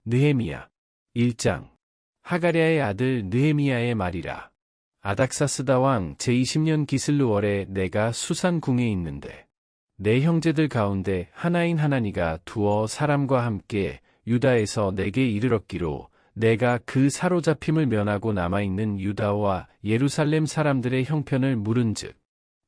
느헤미야 1장. 하가랴의 아들 느헤미야의 말이라. 아닥사스다 왕 제20년 기슬루월에 내가 수산궁에 있는데 내 형제들 가운데 하나인 하나니가 두어 사람과 함께 유다에서 내게 이르렀기로 내가 그 사로잡힘을 면하고 남아있는 유다와 예루살렘 사람들의 형편을 물은즉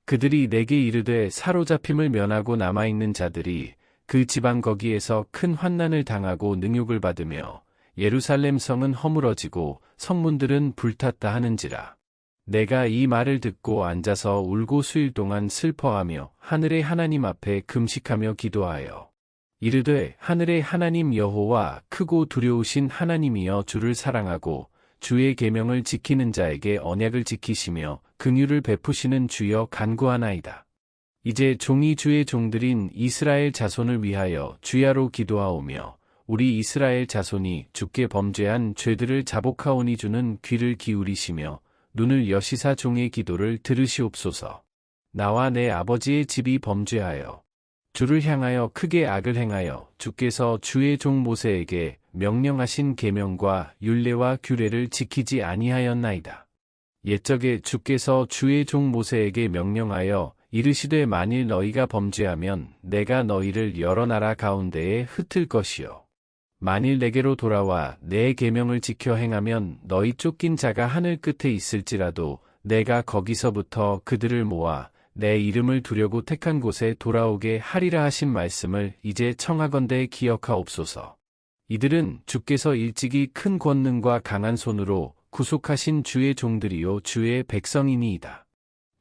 그들이 내게 이르되 사로잡힘을 면하고 남아있는 자들이 그 지방 거기에서 큰 환난을 당하고 능욕을 받으며 예루살렘 성은 허물어지고 성문들은 불탔다 하는지라. 내가 이 말을 듣고 앉아서 울고 수일 동안 슬퍼하며 하늘의 하나님 앞에 금식하며 기도하여 이르되 하늘의 하나님 여호와 크고 두려우신 하나님이여 주를 사랑하고 주의 계명을 지키는 자에게 언약을 지키시며 긍휼을 베푸시는 주여 간구하나이다. 이제 종이 주의 종들인 이스라엘 자손을 위하여 주야로 기도하오며 우리 이스라엘 자손이 주께 범죄한 죄들을 자복하오니 주는 귀를 기울이시며 눈을 여시사 종의 기도를 들으시옵소서. 나와 내 아버지의 집이 범죄하여 주를 향하여 크게 악을 행하여 주께서 주의 종 모세에게 명령하신 계명과 율례와 규례를 지키지 아니하였나이다. 옛적에 주께서 주의 종 모세에게 명령하여 이르시되 만일 너희가 범죄하면 내가 너희를 여러 나라 가운데에 흩을 것이요 만일 내게로 돌아와 내 계명을 지켜 행하면 너희 쫓긴 자가 하늘 끝에 있을지라도 내가 거기서부터 그들을 모아 내 이름을 두려고 택한 곳에 돌아오게 하리라 하신 말씀을 이제 청하건대 기억하옵소서. 이들은 주께서 일찍이 큰 권능과 강한 손으로 구속하신 주의 종들이요 주의 백성이니이다.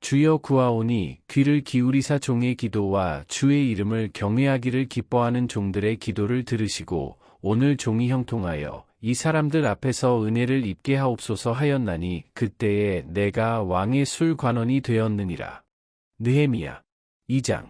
주여 구하오니 귀를 기울이사 종의 기도와 주의 이름을 경외하기를 기뻐하는 종들의 기도를 들으시고 오늘 종이 형통하여 이 사람들 앞에서 은혜를 입게 하옵소서 하였나니 그때에 내가 왕의 술관원이 되었느니라. 느헤미야 2장.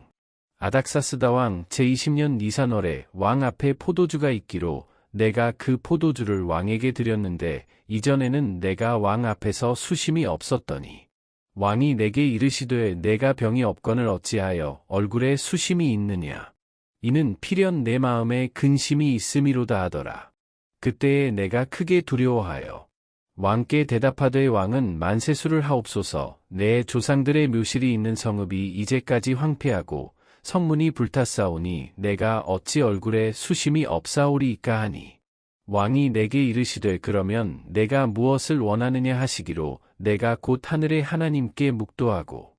아닥사스다 왕 제20년 니산월에 왕 앞에 포도주가 있기로 내가 그 포도주를 왕에게 드렸는데 이전에는 내가 왕 앞에서 수심이 없었더니 왕이 내게 이르시되 내가 병이 없거늘 어찌하여 얼굴에 수심이 있느냐. 이는 필연 내 마음에 근심이 있음이로다 하더라. 그때에 내가 크게 두려워하여 왕께 대답하되 왕은 만세수를 하옵소서. 내 조상들의 묘실이 있는 성읍이 이제까지 황폐하고 성문이 불탔사오니 내가 어찌 얼굴에 수심이 없사오리이까 하니 왕이 내게 이르시되 그러면 내가 무엇을 원하느냐 하시기로 내가 곧 하늘의 하나님께 묵도하고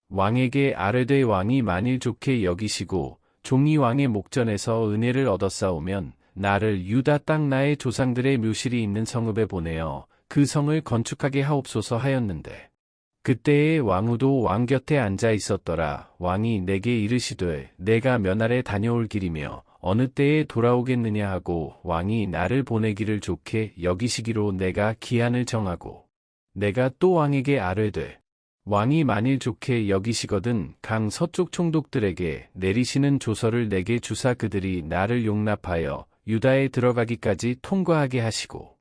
왕에게 아뢰되 왕이 만일 좋게 여기시고 종이 왕의 목전에서 은혜를 얻었사오면 나를 유다 땅 나의 조상들의 묘실이 있는 성읍에 보내어 그 성을 건축하게 하옵소서 하였는데 그때에 왕후도 왕 곁에 앉아 있었더라. 왕이 내게 이르시되 내가 몇 날에 다녀올 길이며 어느 때에 돌아오겠느냐 하고 왕이 나를 보내기를 좋게 여기시기로 내가 기한을 정하고 내가 또 왕에게 아뢰되 왕이 만일 좋게 여기시거든 강 서쪽 총독들에게 내리시는 조서를 내게 주사 그들이 나를 용납하여 유다에 들어가기까지 통과하게 하시고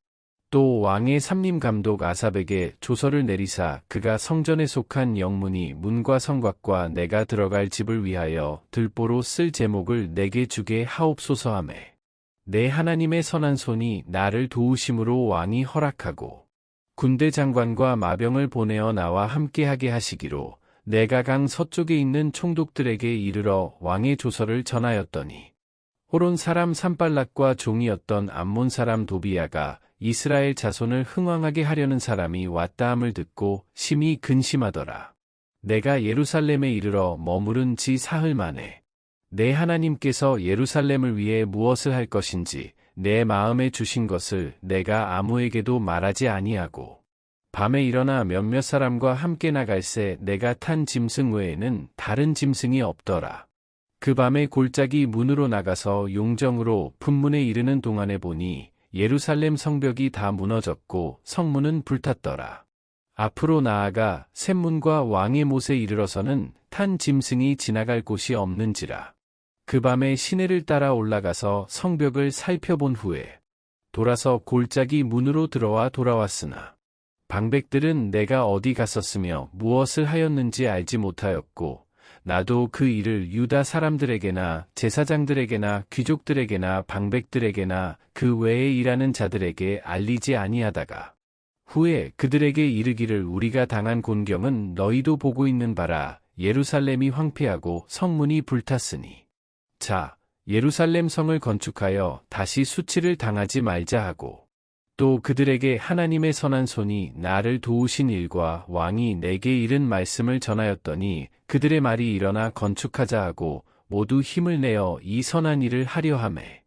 또 왕의 삼림감독 아삽에게 조서를 내리사 그가 성전에 속한 영문이 문과 성곽과 내가 들어갈 집을 위하여 들보로 쓸 제목을 내게 주게 하옵소서 하매 내 하나님의 선한 손이 나를 도우심으로 왕이 허락하고 군대 장관과 마병을 보내어 나와 함께하게 하시기로 내가 강 서쪽에 있는 총독들에게 이르러 왕의 조서를 전하였더니 호론 사람 산발락과 종이었던 암몬 사람 도비야가 이스라엘 자손을 흥왕하게 하려는 사람이 왔다함을 듣고 심히 근심하더라. 내가 예루살렘에 이르러 머무른 지 사흘 만에 내 하나님께서 예루살렘을 위해 무엇을 할 것인지 내 마음에 주신 것을 내가 아무에게도 말하지 아니하고 밤에 일어나 몇몇 사람과 함께 나갈새 내가 탄 짐승 외에는 다른 짐승이 없더라. 그 밤에 골짜기 문으로 나가서 용정으로 품문에 이르는 동안에 보니 예루살렘 성벽이 다 무너졌고 성문은 불탔더라. 앞으로 나아가 샘문과 왕의 못에 이르러서는 탄 짐승이 지나갈 곳이 없는지라. 그 밤에 시내를 따라 올라가서 성벽을 살펴본 후에 돌아서 골짜기 문으로 들어와 돌아왔으나 방백들은 내가 어디 갔었으며 무엇을 하였는지 알지 못하였고 나도 그 일을 유다 사람들에게나 제사장들에게나 귀족들에게나 방백들에게나 그 외에 일하는 자들에게 알리지 아니하다가 후에 그들에게 이르기를 우리가 당한 곤경은 너희도 보고 있는 바라. 예루살렘이 황폐하고 성문이 불탔으니 자 예루살렘 성을 건축하여 다시 수치를 당하지 말자 하고 또 그들에게 하나님의 선한 손이 나를 도우신 일과 왕이 내게 이른 말씀을 전하였더니 그들의 말이 일어나 건축하자 하고 모두 힘을 내어 이 선한 일을 하려 하매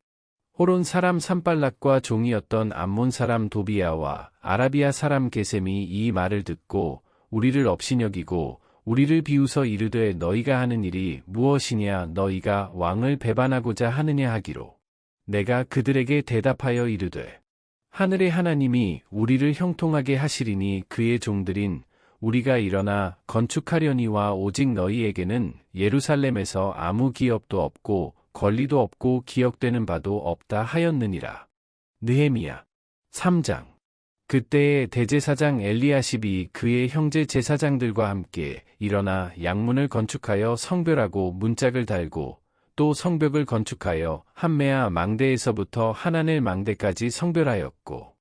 호론 사람 산발락과 종이었던 암몬 사람 도비야와 아라비아 사람 게셈이 이 말을 듣고 우리를 업신여기고 우리를 비웃어 이르되 너희가 하는 일이 무엇이냐 너희가 왕을 배반하고자 하느냐 하기로 내가 그들에게 대답하여 이르되 하늘의 하나님이 우리를 형통하게 하시리니 그의 종들인 우리가 일어나 건축하려니와 오직 너희에게는 예루살렘에서 아무 기업도 없고 권리도 없고 기억되는 바도 없다 하였느니라. 느헤미야 3장 그때에 대제사장 엘리야십이 그의 형제 제사장들과 함께 일어나 양문을 건축하여 성별하고 문짝을 달고 또 성벽을 건축하여 한메아 망대에서부터 하나넬 망대까지 성별하였고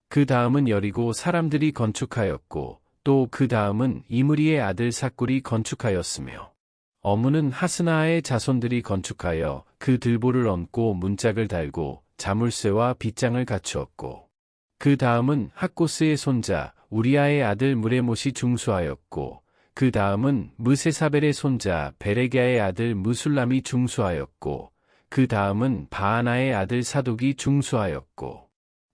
그 다음은 여리고 사람들이 건축하였고 또 그 다음은 이므리의 아들 삭굴이 건축하였으며 어무는 하스나의 자손들이 건축하여 그 들보를 얹고 문짝을 달고 자물쇠와 빗장을 갖추었고 그 다음은 학고스의 손자 우리아의 아들 무레못이 중수하였고 그 다음은 무세사벨의 손자 베레갸의 아들 무술람이 중수하였고 그 다음은 바하나의 아들 사독이 중수하였고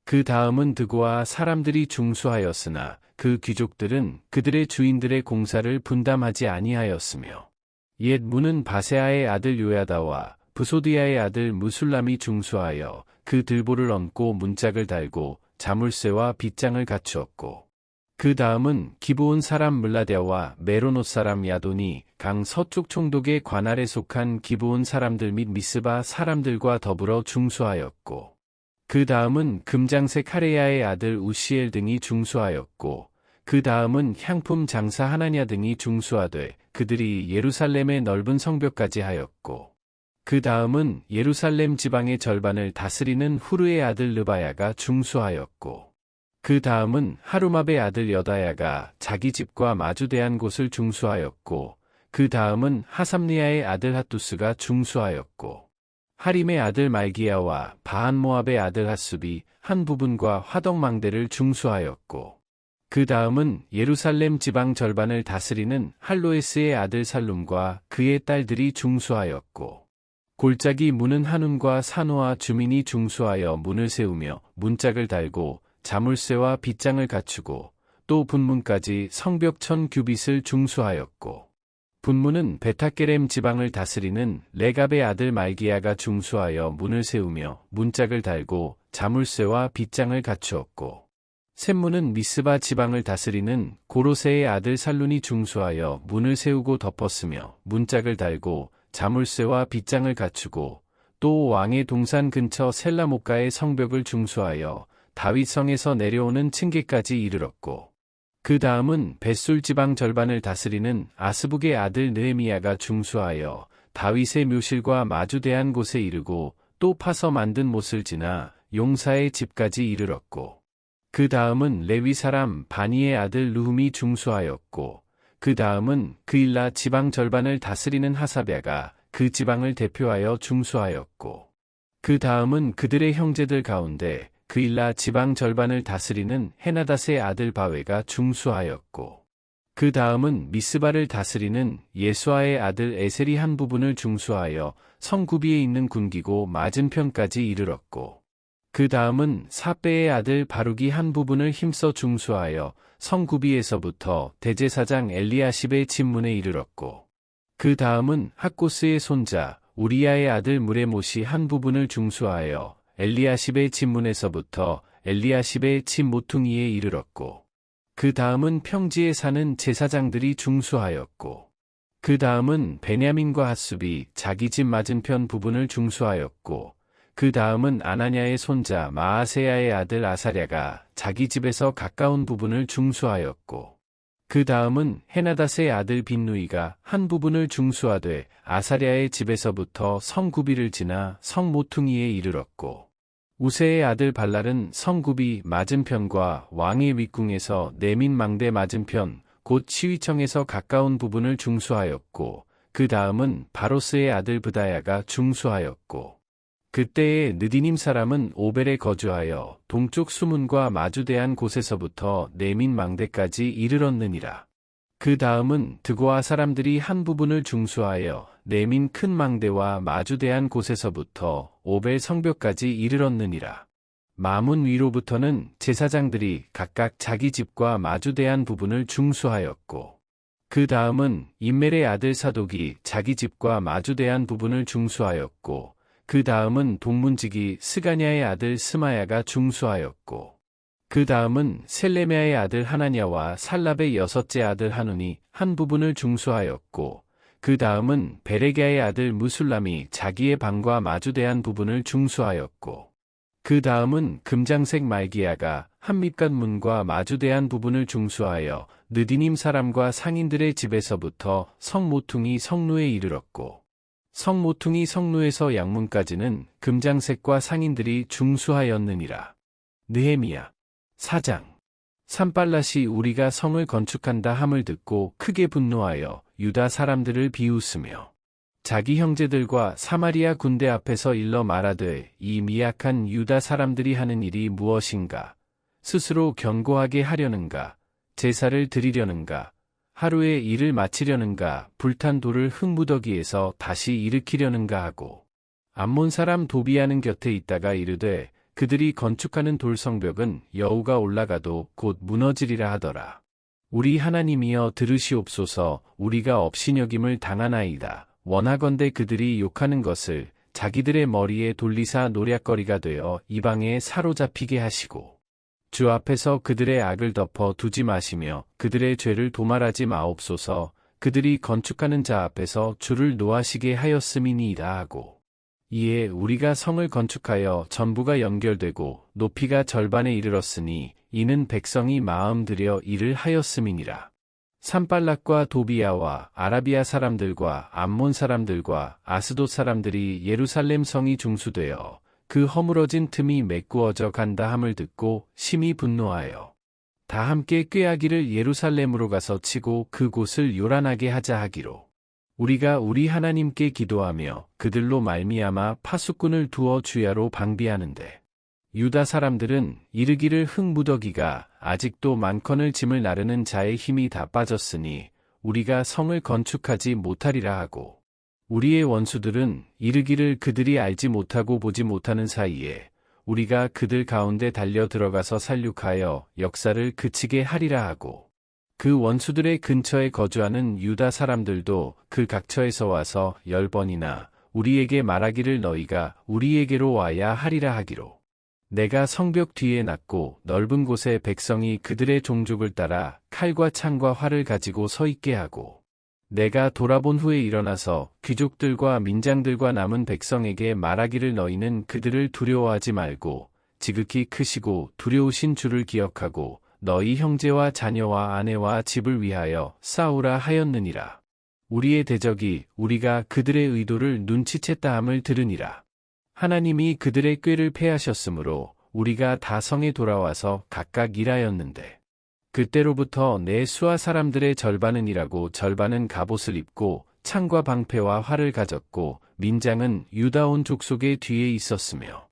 그 다음은 드고아 사람들이 중수하였으나 그 귀족들은 그들의 주인들의 공사를 분담하지 아니하였으며 옛 문은 바세아의 아들 요야다와 부소디아의 아들 무술람이 중수하여 그 들보를 얹고 문짝을 달고 자물쇠와 빗장을 갖추었고 그 다음은 기브온 사람 물라데와 메로노 사람 야돈이 강 서쪽 총독의 관할에 속한 기브온 사람들 및 미스바 사람들과 더불어 중수하였고 그 다음은 금장색 하레야의 아들 우시엘 등이 중수하였고 그 다음은 향품 장사 하나냐 등이 중수하되 그들이 예루살렘의 넓은 성벽까지 하였고 그 다음은 예루살렘 지방의 절반을 다스리는 후르의 아들 르바야가 중수하였고 그 다음은 하루맙의 아들 여다야가 자기 집과 마주대한 곳을 중수하였고 그 다음은 하삼리아의 아들 핫두스가 중수하였고 하림의 아들 말기야와 바한모압의 아들 핫숲이 한 부분과 화덕망대를 중수하였고 그 다음은 예루살렘 지방 절반을 다스리는 할로에스의 아들 살룸과 그의 딸들이 중수하였고 골짜기 문은 한운과 산호와 주민이 중수하여 문을 세우며 문짝을 달고 자물쇠와 빗장을 갖추고 또 분문까지 성벽 1000규빗을 중수하였고 분문은 베타게렘 지방을 다스리는 레갑의 아들 말기야가 중수하여 문을 세우며 문짝을 달고 자물쇠와 빗장을 갖추었고 샘문은 미스바 지방을 다스리는 고로세의 아들 살룬이 중수하여 문을 세우고 덮었으며 문짝을 달고 자물쇠와 빗장을 갖추고 또 왕의 동산 근처 셀라모가의 성벽을 중수하여 다윗성에서 내려오는 층계까지 이르렀고 그 다음은 벳술 지방 절반을 다스리는 아스북의 아들 느헤미야가 중수하여 다윗의 묘실과 마주대한 곳에 이르고 또 파서 만든 못을 지나 용사의 집까지 이르렀고 그 다음은 레위 사람 바니의 아들 르훔이 중수하였고 그 다음은 그일라 지방 절반을 다스리는 하사랴가 그 지방을 대표하여 중수하였고 그 다음은 그들의 형제들 가운데 그일라 지방 절반을 다스리는 헤나닷의 아들 바웨가 중수하였고 그 다음은 미스바를 다스리는 예수아의 아들 에셀이 한 부분을 중수하여 성구비에 있는 군기고 맞은편까지 이르렀고 그 다음은 사베의 아들 바룩이 한 부분을 힘써 중수하여 성구비에서부터 대제사장 엘리야십의 집문에 이르렀고 그 다음은 학고스의 손자 우리야의 아들 무레못이 한 부분을 중수하여 엘리야십의 집문에서부터 엘리야십의 집 모퉁이에 이르렀고 그 다음은 평지에 사는 제사장들이 중수하였고 그 다음은 베냐민과 핫숲이 자기 집 맞은편 부분을 중수하였고 그 다음은 아나냐의 손자 마아세야의 아들 아사랴가 자기 집에서 가까운 부분을 중수하였고 그 다음은 헤나닷의 아들 빈누이가 한 부분을 중수하되 아사랴의 집에서부터 성구비를 지나 성모퉁이에 이르렀고, 우세의 아들 발랄은 성구비 맞은편과 왕의 윗궁에서 내민 망대 맞은편 곧 시위청에서 가까운 부분을 중수하였고, 그 다음은 바로스의 아들 브다야가 중수하였고, 그때에 느디님 사람은 오벨에 거주하여 동쪽 수문과 마주대한 곳에서부터 내민 망대까지 이르렀느니라. 그 다음은 드고아 사람들이 한 부분을 중수하여 내민 큰 망대와 마주대한 곳에서부터 오벨 성벽까지 이르렀느니라. 마문 위로부터는 제사장들이 각각 자기 집과 마주대한 부분을 중수하였고, 그 다음은 임멜의 아들 사독이 자기 집과 마주대한 부분을 중수하였고, 그 다음은 동문지기 스가냐의 아들 스마야가 중수하였고, 그 다음은 셀레메아의 아들 하나냐와 살랍의 여섯째 아들 하눈이 한 부분을 중수하였고, 그 다음은 베레게아의 아들 무술람이 자기의 방과 마주대한 부분을 중수하였고, 그 다음은 금장색 말기야가 한밑간 문과 마주대한 부분을 중수하여 느디님 사람과 상인들의 집에서부터 성모퉁이 성루에 이르렀고, 성모퉁이 성루에서 양문까지는 금장색과 상인들이 중수하였느니라. 느헤미야 4장. 산발랏이 우리가 성을 건축한다 함을 듣고 크게 분노하여 유다 사람들을 비웃으며 자기 형제들과 사마리아 군대 앞에서 일러 말하되 이 미약한 유다 사람들이 하는 일이 무엇인가? 스스로 견고하게 하려는가? 제사를 드리려는가? 하루에 일을 마치려는가? 불탄 돌을 흙무더기에서 다시 일으키려는가 하고, 암몬 사람 도비아는 곁에 있다가 이르되 그들이 건축하는 돌성벽은 여우가 올라가도 곧 무너지리라 하더라. 우리 하나님이여 들으시옵소서. 우리가 업신여김을 당하나이다. 원하건대 그들이 욕하는 것을 자기들의 머리에 돌리사 노략거리가 되어 이방에 사로잡히게 하시고, 주 앞에서 그들의 악을 덮어 두지 마시며 그들의 죄를 도말하지 마옵소서. 그들이 건축하는 자 앞에서 주를 노하시게 하였음이니이다 하고, 이에 우리가 성을 건축하여 전부가 연결되고 높이가 절반에 이르렀으니 이는 백성이 마음 들여 일을 하였음이니라. 산발랏과 도비아와 아라비아 사람들과 암몬 사람들과 아스돗 사람들이 예루살렘 성이 중수되어 그 허물어진 틈이 메꾸어져 간다 함을 듣고 심히 분노하여 다 함께 꾀하기를 예루살렘으로 가서 치고 그곳을 요란하게 하자 하기로, 우리가 우리 하나님께 기도하며 그들로 말미암아 파수꾼을 두어 주야로 방비하는데, 유다 사람들은 이르기를 흙무더기가 아직도 만컨을 짐을 나르는 자의 힘이 다 빠졌으니 우리가 성을 건축하지 못하리라 하고, 우리의 원수들은 이르기를 그들이 알지 못하고 보지 못하는 사이에 우리가 그들 가운데 달려 들어가서 살육하여 역사를 그치게 하리라 하고, 그 원수들의 근처에 거주하는 유다 사람들도 그 각처에서 와서 10번이나 우리에게 말하기를 너희가 우리에게로 와야 하리라 하기로, 내가 성벽 뒤에 낮고 넓은 곳에 백성이 그들의 종족을 따라 칼과 창과 활을 가지고 서 있게 하고, 내가 돌아본 후에 일어나서 귀족들과 민장들과 남은 백성에게 말하기를 너희는 그들을 두려워하지 말고 지극히 크시고 두려우신 주를 기억하고 너희 형제와 자녀와 아내와 집을 위하여 싸우라 하였느니라. 우리의 대적이 우리가 그들의 의도를 눈치챘다 함을 들으니라. 하나님이 그들의 꾀를 패하셨으므로 우리가 다 성에 돌아와서 각각 일하였는데, 그때로부터 내 수하 사람들의 절반은 일하고 절반은 갑옷을 입고 창과 방패와 활을 가졌고, 민장은 유다 온 족속의 뒤에 있었으며,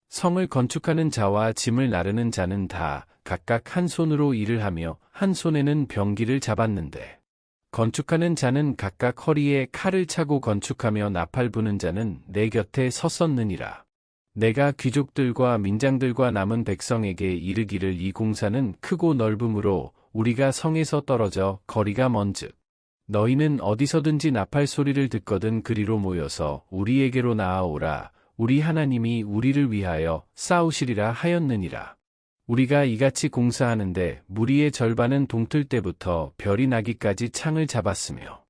성을 건축하는 자와 짐을 나르는 자는 다 각각 한 손으로 일을 하며 한 손에는 병기를 잡았는데, 건축하는 자는 각각 허리에 칼을 차고 건축하며 나팔 부는 자는 내 곁에 섰었느니라. 내가 귀족들과 민장들과 남은 백성에게 이르기를 이 공사는 크고 넓음으로 우리가 성에서 떨어져 거리가 먼즉 너희는 어디서든지 나팔 소리를 듣거든 그리로 모여서 우리에게로 나아오라. 우리 하나님이 우리를 위하여 싸우시리라 하였느니라. 우리가 이같이 공사하는데 무리의 절반은 동틀 때부터 별이 나기까지 창을 잡았으며,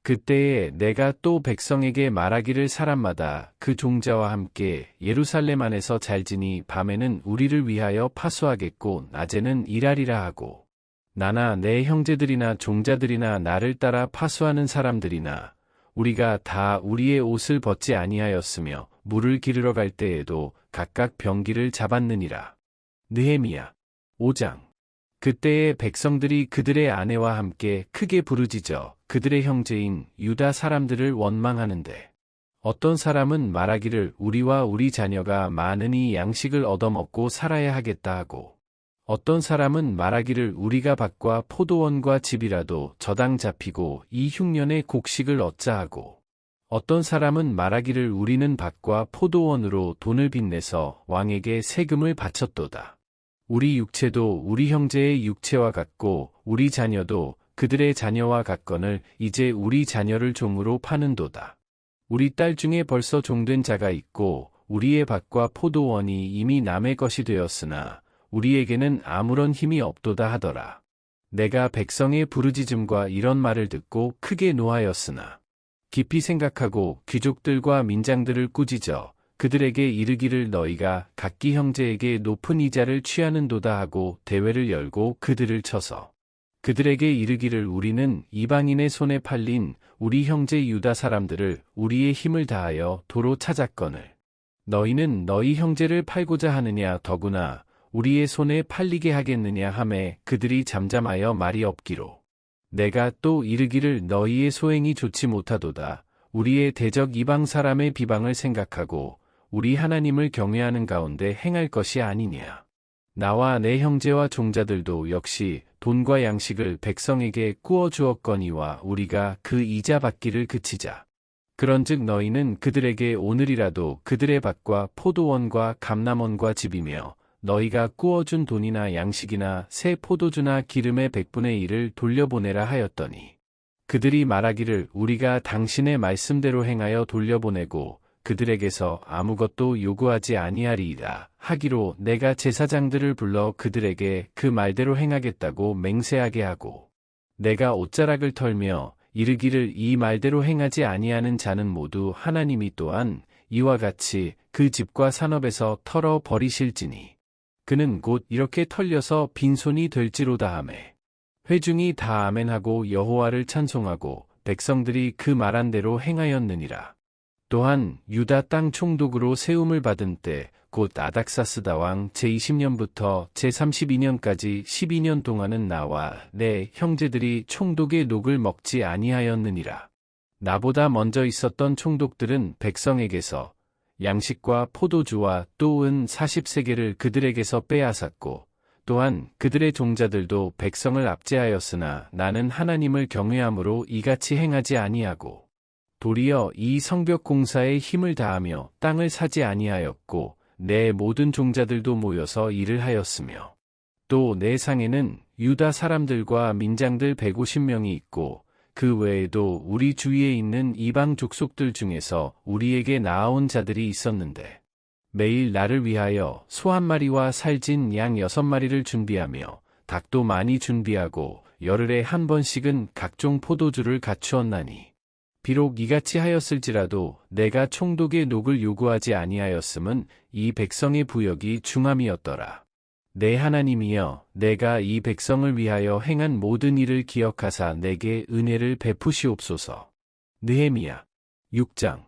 그때에 내가 또 백성에게 말하기를 사람마다 그 종자와 함께 예루살렘 안에서 잘지니 밤에는 우리를 위하여 파수하겠고 낮에는 일하리라 하고, 나나 내 형제들이나 종자들이나 나를 따라 파수하는 사람들이나 우리가 다 우리의 옷을 벗지 아니하였으며 물을 기르러 갈 때에도 각각 병기를 잡았느니라. 느헤미야 5장. 그때에 백성들이 그들의 아내와 함께 크게 부르짖어 그들의 형제인 유다 사람들을 원망하는데, 어떤 사람은 말하기를 우리와 우리 자녀가 많으니 양식을 얻어먹고 살아야 하겠다 하고, 어떤 사람은 말하기를 우리가 밭과 포도원과 집이라도 저당 잡히고 이 흉년에 곡식을 얻자 하고, 어떤 사람은 말하기를 우리는 밭과 포도원으로 돈을 빚내서 왕에게 세금을 바쳤도다. 우리 육체도 우리 형제의 육체와 같고 우리 자녀도 그들의 자녀와 같거늘 이제 우리 자녀를 종으로 파는도다. 우리 딸 중에 벌써 종된 자가 있고 우리의 밭과 포도원이 이미 남의 것이 되었으나 우리에게는 아무런 힘이 없도다 하더라. 내가 백성의 부르짖음과 이런 말을 듣고 크게 노하였으나 깊이 생각하고 귀족들과 민장들을 꾸짖어 그들에게 이르기를 너희가 각기 형제에게 높은 이자를 취하는도다 하고 대회를 열고 그들을 쳐서 그들에게 이르기를 우리는 이방인의 손에 팔린 우리 형제 유다 사람들을 우리의 힘을 다하여 도로 찾았거늘 너희는 너희 형제를 팔고자 하느냐 더구나 우리의 손에 팔리게 하겠느냐 하매 그들이 잠잠하여 말이 없기로 내가 또 이르기를 너희의 소행이 좋지 못하도다. 우리의 대적 이방 사람의 비방을 생각하고 우리 하나님을 경외하는 가운데 행할 것이 아니냐. 나와 내 형제와 종자들도 역시 돈과 양식을 백성에게 꾸어 주었거니와 우리가 그 이자 받기를 그치자. 그런즉 너희는 그들에게 오늘이라도 그들의 밭과 포도원과 감람원과 집이며 너희가 꾸어준 돈이나 양식이나 새 포도주나 기름의 100분의 1을 돌려보내라 하였더니 그들이 말하기를 우리가 당신의 말씀대로 행하여 돌려보내고 그들에게서 아무것도 요구하지 아니하리이다 하기로 내가 제사장들을 불러 그들에게 그 말대로 행하겠다고 맹세하게 하고 내가 옷자락을 털며 이르기를 이 말대로 행하지 아니하는 자는 모두 하나님이 또한 이와 같이 그 집과 산업에서 털어 버리실지니 그는 곧 이렇게 털려서 빈손이 될지로다 하매 회중이 다 아멘하고 여호와를 찬송하고 백성들이 그 말한 대로 행하였느니라. 또한 유다 땅 총독으로 세움을 받은 때 곧 아닥사스다 왕 제20년부터 제32년까지 12년 동안은 나와 내 형제들이 총독의 녹을 먹지 아니하였느니라. 나보다 먼저 있었던 총독들은 백성에게서 양식과 포도주와 또 은 40세겔을 그들에게서 빼앗았고 또한 그들의 종자들도 백성을 압제하였으나 나는 하나님을 경외함으로 이같이 행하지 아니하고 도리어 이 성벽 공사에 힘을 다하며 땅을 사지 아니하였고 내 모든 종자들도 모여서 일을 하였으며 또 내 상에는 유다 사람들과 민장들 150명이 있고 그 외에도 우리 주위에 있는 이방 족속들 중에서 우리에게 나아온 자들이 있었는데 매일 나를 위하여 소 1마리와 살진 양 6마리를 준비하며 닭도 많이 준비하고 열흘에 한 번씩은 각종 포도주를 갖추었나니 비록 이같이 하였을지라도 내가 총독의 녹을 요구하지 아니하였음은 이 백성의 부역이 중함이었더라. 내 하나님이여 내가 이 백성을 위하여 행한 모든 일을 기억하사 내게 은혜를 베푸시옵소서. 느헤미야 6장.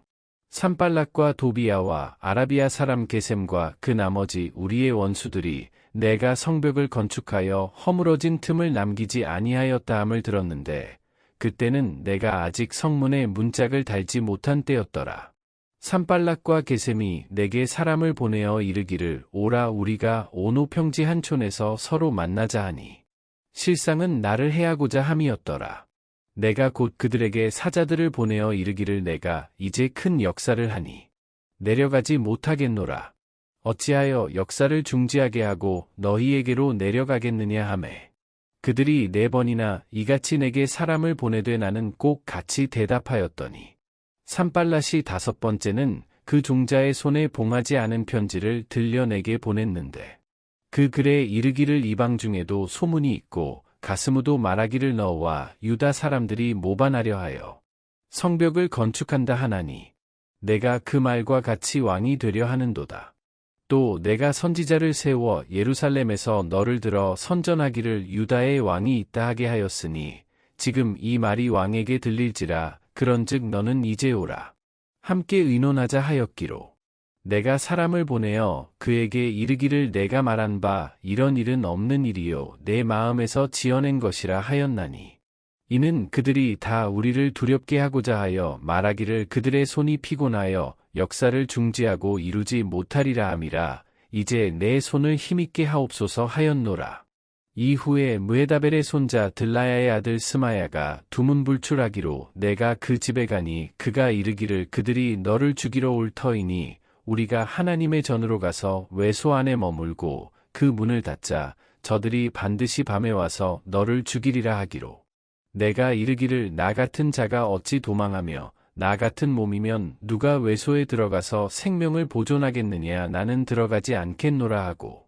산발락과 도비야와 아라비아 사람 게셈과 그 나머지 우리의 원수들이 내가 성벽을 건축하여 허물어진 틈을 남기지 아니하였다 함을 들었는데 그때는 내가 아직 성문에 문짝을 달지 못한 때였더라. 산발락과 게셈이 내게 사람을 보내어 이르기를 오라 우리가 오노 평지 한 촌에서 서로 만나자 하니 실상은 나를 해하고자 함이었더라. 내가 곧 그들에게 사자들을 보내어 이르기를 내가 이제 큰 역사를 하니 내려가지 못하겠노라. 어찌하여 역사를 중지하게 하고 너희에게로 내려가겠느냐 하매 그들이 4번이나 이같이 내게 사람을 보내되 나는 꼭 같이 대답하였더니 산발랏이 5번째는 그 종자의 손에 봉하지 않은 편지를 들려 내게 보냈는데 그 글에 이르기를 이방 중에도 소문이 있고 가스무도 말하기를 너와 유다 사람들이 모반하려 하여 성벽을 건축한다 하나니 내가 그 말과 같이 왕이 되려 하는도다. 또 내가 선지자를 세워 예루살렘에서 너를 들어 선전하기를 유다의 왕이 있다 하게 하였으니 지금 이 말이 왕에게 들릴지라. 그런즉 너는 이제 오라. 함께 의논하자 하였기로 내가 사람을 보내어 그에게 이르기를 내가 말한 바 이런 일은 없는 일이요 내 마음에서 지어낸 것이라 하였나니 이는 그들이 다 우리를 두렵게 하고자 하여 말하기를 그들의 손이 피곤하여 역사를 중지하고 이루지 못하리라 함이라. 이제 내 손을 힘있게 하옵소서 하였노라. 이후에 무에다벨의 손자 들라야의 아들 스마야가 두문불출하기로 내가 그 집에 가니 그가 이르기를 그들이 너를 죽이러 올 터이니 우리가 하나님의 전으로 가서 외소 안에 머물고 그 문을 닫자. 저들이 반드시 밤에 와서 너를 죽이리라 하기로 내가 이르기를 나 같은 자가 어찌 도망하며 나 같은 몸이면 누가 외소에 들어가서 생명을 보존하겠느냐. 나는 들어가지 않겠노라 하고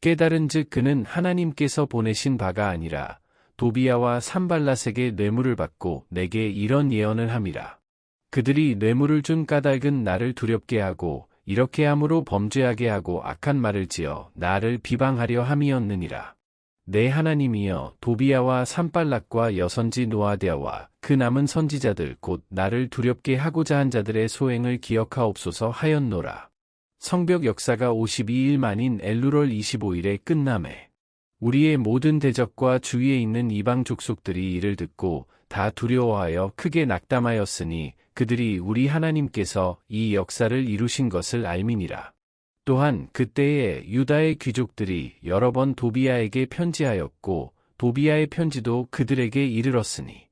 깨달은즉 그는 하나님께서 보내신 바가 아니라 도비야와 산발랏에게 뇌물을 받고 내게 이런 예언을 함이라. 그들이 뇌물을 준 까닭은 나를 두렵게 하고 이렇게 함으로 범죄하게 하고 악한 말을 지어 나를 비방하려 함이었느니라. 내 하나님이여 도비야와 산발랏과 여선지 노아디아와 그 남은 선지자들 곧 나를 두렵게 하고자 한 자들의 소행을 기억하옵소서 하였노라. 성벽 역사가 52일 만인 엘루럴 25일에 끝남에 우리의 모든 대적과 주위에 있는 이방 족속들이 이를 듣고 다 두려워하여 크게 낙담하였으니 그들이 우리 하나님께서 이 역사를 이루신 것을 알미니라. 또한 그때에 유다의 귀족들이 여러 번 도비야에게 편지하였고 도비야의 편지도 그들에게 이르렀으니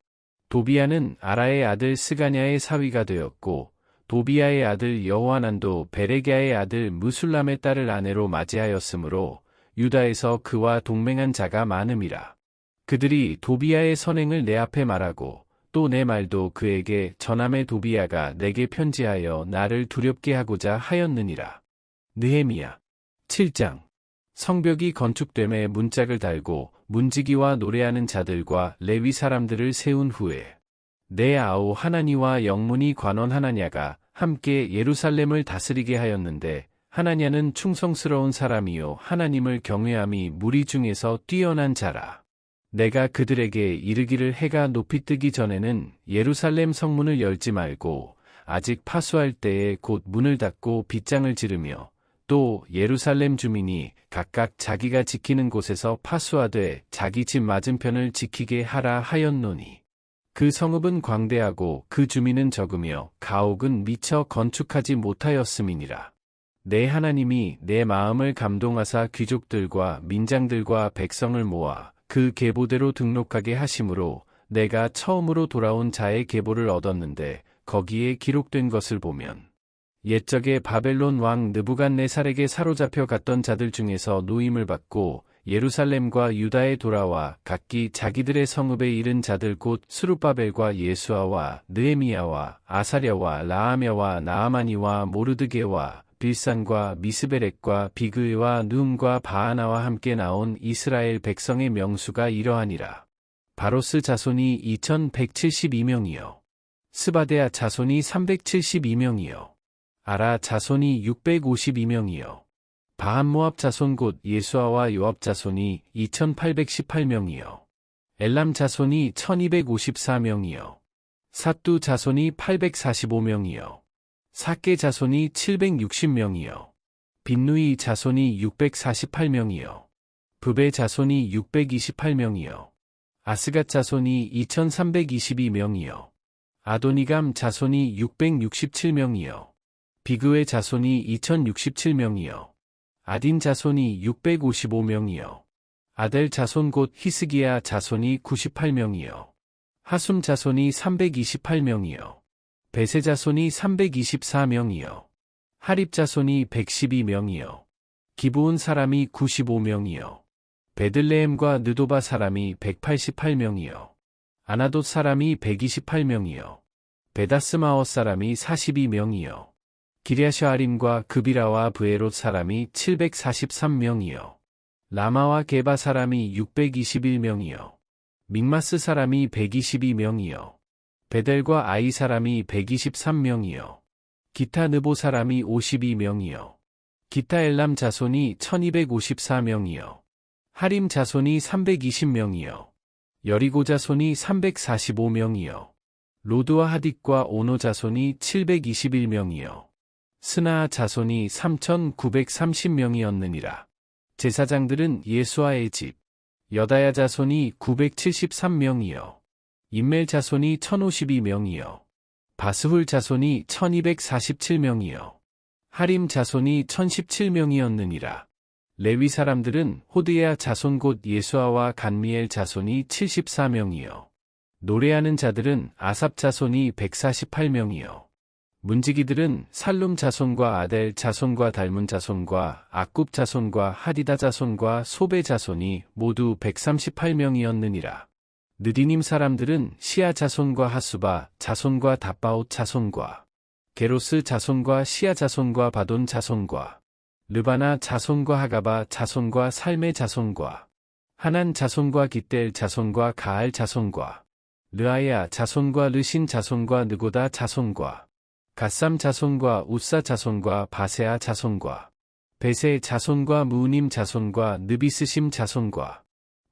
도비야는 아라의 아들 스가냐의 사위가 되었고 도비야의 아들 여호하난도 베레갸의 아들 무술람의 딸을 아내로 맞이하였으므로 유다에서 그와 동맹한 자가 많음이라. 그들이 도비야의 선행을 내 앞에 말하고 또 내 말도 그에게 전함에 도비야가 내게 편지하여 나를 두렵게 하고자 하였느니라. 느헤미야 7장 성벽이 건축됨에 문짝을 달고 문지기와 노래하는 자들과 레위 사람들을 세운 후에 내 아우 하나니와 영문이 관원 하나냐가 함께 예루살렘을 다스리게 하였는데 하나냐는 충성스러운 사람이요 하나님을 경외함이 무리 중에서 뛰어난 자라. 내가 그들에게 이르기를 해가 높이 뜨기 전에는 예루살렘 성문을 열지 말고 아직 파수할 때에 곧 문을 닫고 빗장을 지르며 또 예루살렘 주민이 각각 자기가 지키는 곳에서 파수하되 자기 집 맞은편을 지키게 하라 하였노니 그 성읍은 광대하고 그 주민은 적으며 가옥은 미처 건축하지 못하였음이니라. 내 하나님이 내 마음을 감동하사 귀족들과 민장들과 백성을 모아 그 계보대로 등록하게 하심으로 내가 처음으로 돌아온 자의 계보를 얻었는데 거기에 기록된 것을 보면 옛적에 바벨론 왕 느부갓네살에게 사로잡혀 갔던 자들 중에서 노임을 받고 예루살렘과 유다에 돌아와 각기 자기들의 성읍에 이른 자들 곧 스룹바벨과 예수아와 느헤미야와 아사랴와 라하며와 나아마니와 모르드게와 빌산과 미스베렉과 비그와 느움과 바하나와 함께 나온 이스라엘 백성의 명수가 이러하니라. 바로스 자손이 2172명이요. 스바데아 자손이 372명이요. 아라 자손이 652명이요. 바한모압 자손 곧 예수아와 요압 자손이 2818명이요. 엘람 자손이 1254명이요. 삿두 자손이 845명이요. 사케 자손이 760명이요. 빈누이 자손이 648명이요. 브베 자손이 628명이요. 아스갓 자손이 2322명이요. 아도니감 자손이 667명이요. 비그의 자손이 2067명이요. 아딘 자손이 655명이요. 아델 자손 곧 히스기야 자손이 98명이요. 하숨 자손이 328명이요. 베세 자손이 324명이요. 하립 자손이 112명이요. 기브온 사람이 95명이요. 베들레헴과 느도바 사람이 188명이요. 아나돗 사람이 128명이요. 베다스마어 사람이 42명이요. 기랴샤아림과 그비라와 브에롯 사람이 743명이요. 라마와 게바 사람이 621명이요. 믹마스 사람이 122명이요. 베델과 아이 사람이 123명이요. 기타 느보 사람이 52명이요. 기타 엘람 자손이 1254명이요. 하림 자손이 320명이요. 여리고 자손이 345명이요. 로드와 하딕과 오노 자손이 721명이요. 스나아 자손이 3930명이었느니라. 제사장들은 예수아의 집, 여다야 자손이 973명이요. 임멜 자손이 1052명이요. 바스훌 자손이 1247명이요. 하림 자손이 1017명이었느니라. 레위 사람들은 호드야 자손 곧 예수아와 간미엘 자손이 74명이요. 노래하는 자들은 아삽 자손이 148명이요. 문지기들은 살룸 자손과 아델 자손과 달문 자손과 악굽 자손과 하디다 자손과 소베 자손이 모두 138명이었느니라. 느디님 사람들은 시아 자손과 하수바 자손과 다바옷 자손과 게로스 자손과 시아 자손과 바돈 자손과 르바나 자손과 하가바 자손과 살메 자손과 하난 자손과 깃델 자손과 가알 자손과 르아야 자손과 르신 자손과 느고다 자손과 갓삼 자손과 우사 자손과 바세아 자손과 베세 자손과 무우님 자손과 느비스심 자손과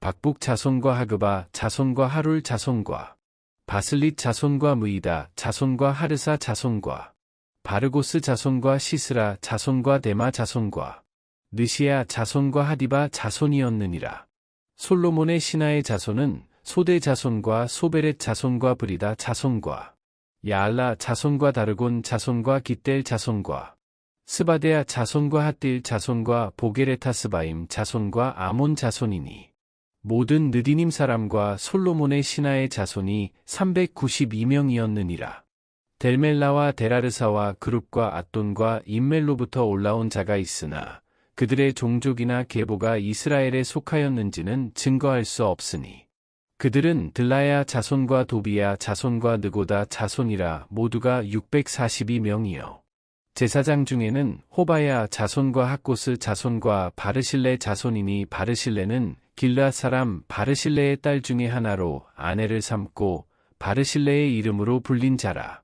박북 자손과 하그바 자손과 하룰 자손과 바슬릿 자손과 무이다 자손과 하르사 자손과 바르고스 자손과 시스라 자손과 데마 자손과 느시아 자손과 하디바 자손이었느니라. 솔로몬의 신하의 자손은 소대 자손과 소베렛 자손과 브리다 자손과 야알라 자손과 다르곤 자손과 깃델 자손과 스바데아 자손과 핫딜 자손과 보게레타스바임 자손과 아몬 자손이니 모든 느디님 사람과 솔로몬의 신하의 자손이 392명이었느니라. 델멜라와 데라르사와 그룹과 앗돈과 임멜로부터 올라온 자가 있으나 그들의 종족이나 계보가 이스라엘에 속하였는지는 증거할 수 없으니 그들은 들라야 자손과 도비야 자손과 느고다 자손이라 모두가 642명이요. 제사장 중에는 호바야 자손과 핫고스 자손과 바르실레 자손이니 바르실레는 길르앗 사람 바르실레의 딸 중에 하나로 아내를 삼고 바르실레의 이름으로 불린 자라.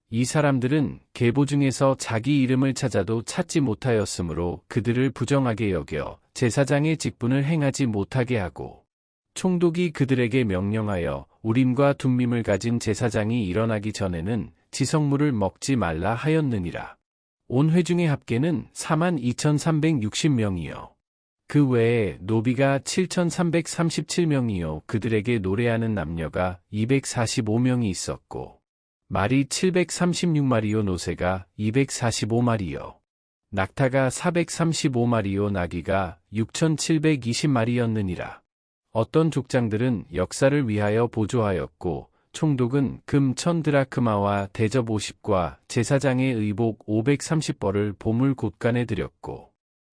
이 사람들은 계보 중에서 자기 이름을 찾아도 찾지 못하였으므로 그들을 부정하게 여겨 제사장의 직분을 행하지 못하게 하고 총독이 그들에게 명령하여 우림과 둠밈을 가진 제사장이 일어나기 전에는 지성물을 먹지 말라 하였느니라. 온 회중의 합계는 42,360명이요. 그 외에 노비가 7,337명이요. 그들에게 노래하는 남녀가 245명이 있었고 말이 736마리요. 노새가 245마리요. 낙타가 435마리요. 나귀가 6,720마리였느니라. 어떤 족장들은 역사를 위하여 보조하였고 총독은 금 1000드라크마와 대접 50과 제사장의 의복 530벌을 보물 곳간에 드렸고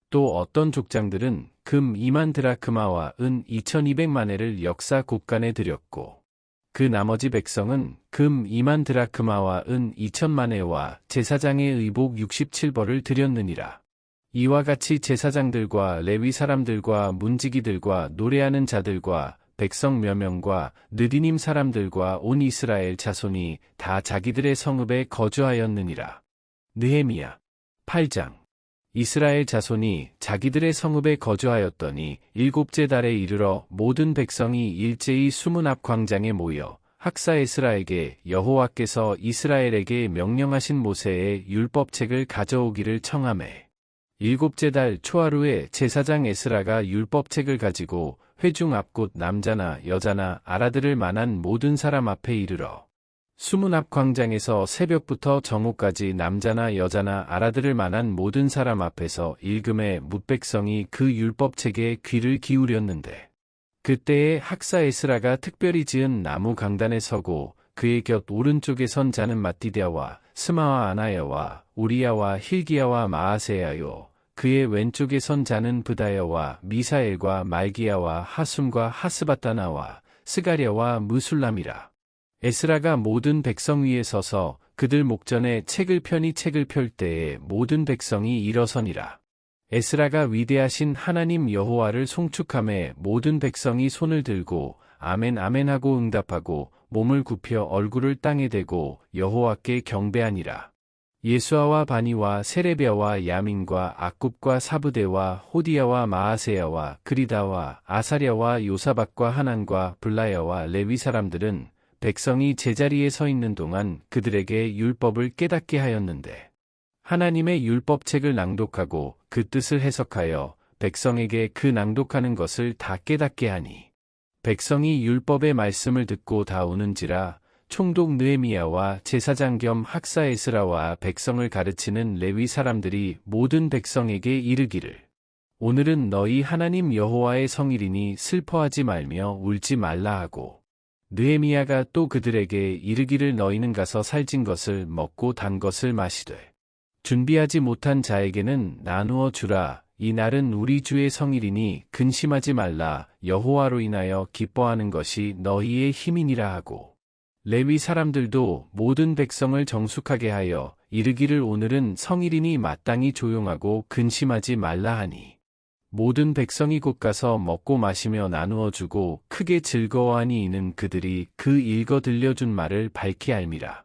또 어떤 족장들은 금 2만 드라크마와 은 2200만회를 역사 곳간에 드렸고 그 나머지 백성은 금 2만 드라크마와 은 2000만회와 제사장의 의복 67벌을 드렸느니라. 이와 같이 제사장들과 레위 사람들과 문지기들과 노래하는 자들과 백성 몇 명과 느디님 사람들과 온 이스라엘 자손이 다 자기들의 성읍에 거주하였느니라. 느헤미야 8장. 이스라엘 자손이 자기들의 성읍에 거주하였더니 일곱째 달에 이르러 모든 백성이 일제히 수문 앞 광장에 모여 학사 에스라에게 여호와께서 이스라엘에게 명령하신 모세의 율법책을 가져오기를 청하매 일곱째 달 초하루에 제사장 에스라가 율법책을 가지고 회중 앞 곧 남자나 여자나 알아들을 만한 모든 사람 앞에 이르러 수문 앞 광장에서 새벽부터 정오까지 남자나 여자나 알아들을 만한 모든 사람 앞에서 읽음에 뭇백성이 그 율법책에 귀를 기울였는데 그때에 학사 에스라가 특별히 지은 나무 강단에 서고 그의 곁 오른쪽에 선 자는 마띠디아와 스마와 아나야와 우리야와 힐기야와 마아세야요 그의 왼쪽에 선 자는 브다야와 미사엘과 말기야와 하숨과 하스바타나와 스가랴와 무술람이라. 에스라가 모든 백성 위에 서서 그들 목전에 책을 펴니 책을 펼 때에 모든 백성이 일어서니라. 에스라가 위대하신 하나님 여호와를 송축하매 모든 백성이 손을 들고 아멘 아멘 하고 응답하고 몸을 굽혀 얼굴을 땅에 대고 여호와께 경배하니라. 예수아와 바니와 세레비아와 야민과 악굽과 사브대와 호디야와 마아세야와 그리다와 아사랴와 요사박과 하난과 블라야와 레위 사람들은 백성이 제자리에 서 있는 동안 그들에게 율법을 깨닫게 하였는데 하나님의 율법책을 낭독하고 그 뜻을 해석하여 백성에게 그 낭독하는 것을 다 깨닫게 하니 백성이 율법의 말씀을 듣고 다 우는지라 총독 느헤미야와 제사장 겸 학사 에스라와 백성을 가르치는 레위 사람들이 모든 백성에게 이르기를 오늘은 너희 하나님 여호와의 성일이니 슬퍼하지 말며 울지 말라 하고 느헤미야가 또 그들에게 이르기를 너희는 가서 살찐 것을 먹고 단 것을 마시되 준비하지 못한 자에게는 나누어 주라. 이 날은 우리 주의 성일이니 근심하지 말라. 여호와로 인하여 기뻐하는 것이 너희의 힘이니라 하고 레위 사람들도 모든 백성을 정숙하게 하여 이르기를 오늘은 성일이니 마땅히 조용하고 근심하지 말라 하니 모든 백성이 곧 가서 먹고 마시며 나누어 주고 크게 즐거워하니 이는 그들이 그 읽어 들려준 말을 밝히 알미라.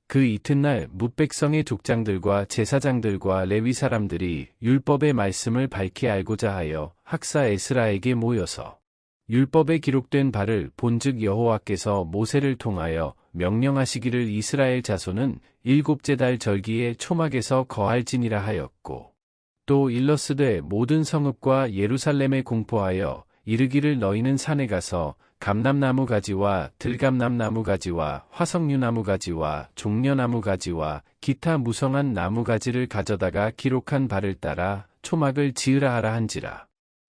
그 이튿날 뭇백성의 족장들과 제사장들과 레위 사람들이 율법의 말씀을 밝히 알고자 하여 학사 에스라에게 모여서 율법에 기록된 바를 본즉 여호와께서 모세를 통하여 명령하시기를 이스라엘 자손은 일곱째 달 절기에 초막에서 거할지니라 하였고 또 일러스되 모든 성읍과 예루살렘에 공포하여 이르기를 너희는 산에 가서 감람나무 가지와 들감람나무 가지와 화석류나무 가지와 종려나무 가지와 기타 무성한 나무 가지를 가져다가 기록한 바를 따라 초막을 지으라 하라 한지라.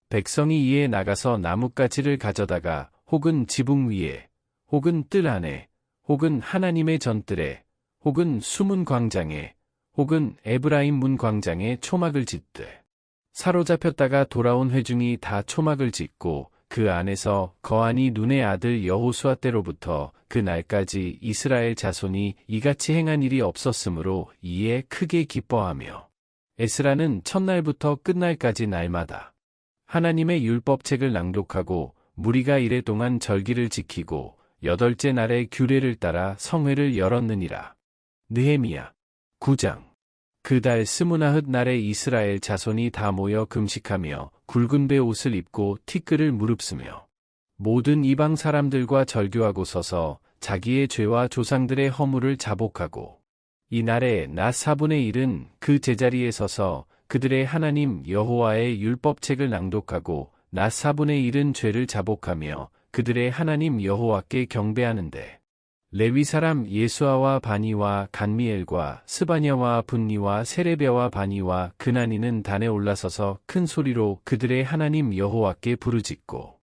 백성이 이에 나가서 나뭇가지를 가져다가 혹은 지붕 위에 혹은 뜰 안에 혹은 하나님의 전뜰에 혹은 수문 광장에 혹은 에브라임 문 광장에 초막을 짓되 사로잡혔다가 돌아온 회중이 다 초막을 짓고 그 안에서 거하니 눈의 아들 여호수아 때로부터 그 날까지 이스라엘 자손이 이같이 행한 일이 없었으므로 이에 크게 기뻐하며 에스라는 첫날부터 끝날까지 날마다 하나님의 율법책을 낭독하고 무리가 이레 동안 절기를 지키고 여덟째 날에 규례를 따라 성회를 열었느니라. 느헤미야 9장 그 달 스무나흣 날에 이스라엘 자손이 다 모여 금식하며 굵은 배 옷을 입고 티끌을 무릅쓰며 모든 이방 사람들과 절교하고 서서 자기의 죄와 조상들의 허물을 자복하고 이 날에 낮 4분의 1은 그 제자리에 서서 그들의 하나님 여호와의 율법책을 낭독하고 낮 4분의 1은 죄를 자복하며 그들의 하나님 여호와께 경배하는데 레위 사람 예수아와 바니와 간미엘과 스바냐와 분니와 세레비아와 바니와 그나니는 단에 올라서서 큰 소리로 그들의 하나님 여호와께 부르짖고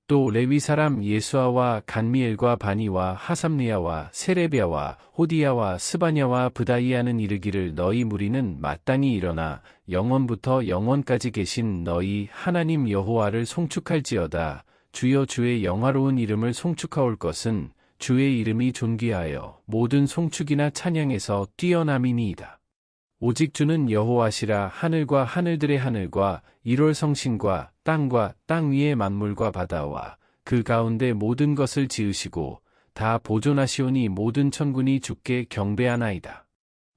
또 레위 사람 예수아와 간미엘과 바니와 하삼리야와 세레비아와 호디야와 스바냐와 브다이아는 이르기를 너희 무리는 마땅히 일어나 영원부터 영원까지 계신 너희 하나님 여호와를 송축할지어다. 주여 주의 영화로운 이름을 송축하올 것은 주의 이름이 존귀하여 모든 송축이나 찬양에서 뛰어남이니이다. 오직 주는 여호와시라. 하늘과 하늘들의 하늘과 1월 성신과 땅과 땅 위의 만물과 바다와 그 가운데 모든 것을 지으시고 다 보존하시오니 모든 천군이 주께 경배하나이다.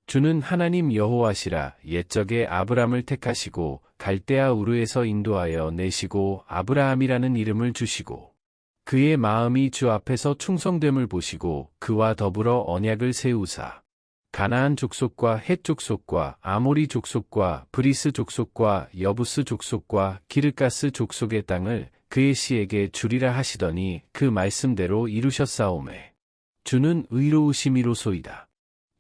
주는 하나님 여호와시라. 옛적에 아브람을 택하시고 갈대아 우르에서 인도하여 내시고 아브라함이라는 이름을 주시고 그의 마음이 주 앞에서 충성됨을 보시고 그와 더불어 언약을 세우사 가나안 족속과 헷 족속과 아모리 족속과 브리스 족속과 여부스 족속과 기르가스 족속의 땅을 그의 씨에게 주리라 하시더니 그 말씀대로 이루셨사오매 주는 의로우심이로소이다.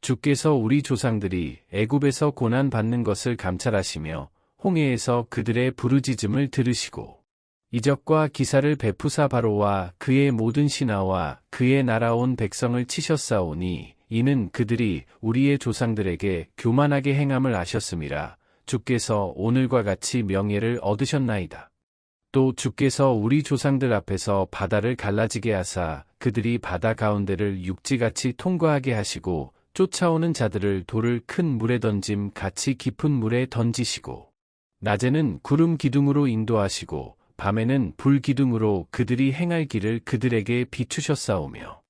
주께서 우리 조상들이 애굽에서 고난 받는 것을 감찰하시며 홍해에서 그들의 부르짖음을 들으시고 이적과 기사를 베푸사 바로와 그의 모든 신하와 그의 날아온 백성을 치셨사오니 이는 그들이 우리의 조상들에게 교만하게 행함을 아셨음이라. 주께서 오늘과 같이 명예를 얻으셨나이다. 또 주께서 우리 조상들 앞에서 바다를 갈라지게 하사 그들이 바다 가운데를 육지같이 통과하게 하시고 쫓아오는 자들을 돌을 큰 물에 던짐 같이 깊은 물에 던지시고 낮에는 구름 기둥으로 인도하시고 밤에는 불 기둥으로 그들이 행할 길을 그들에게 비추셨사오며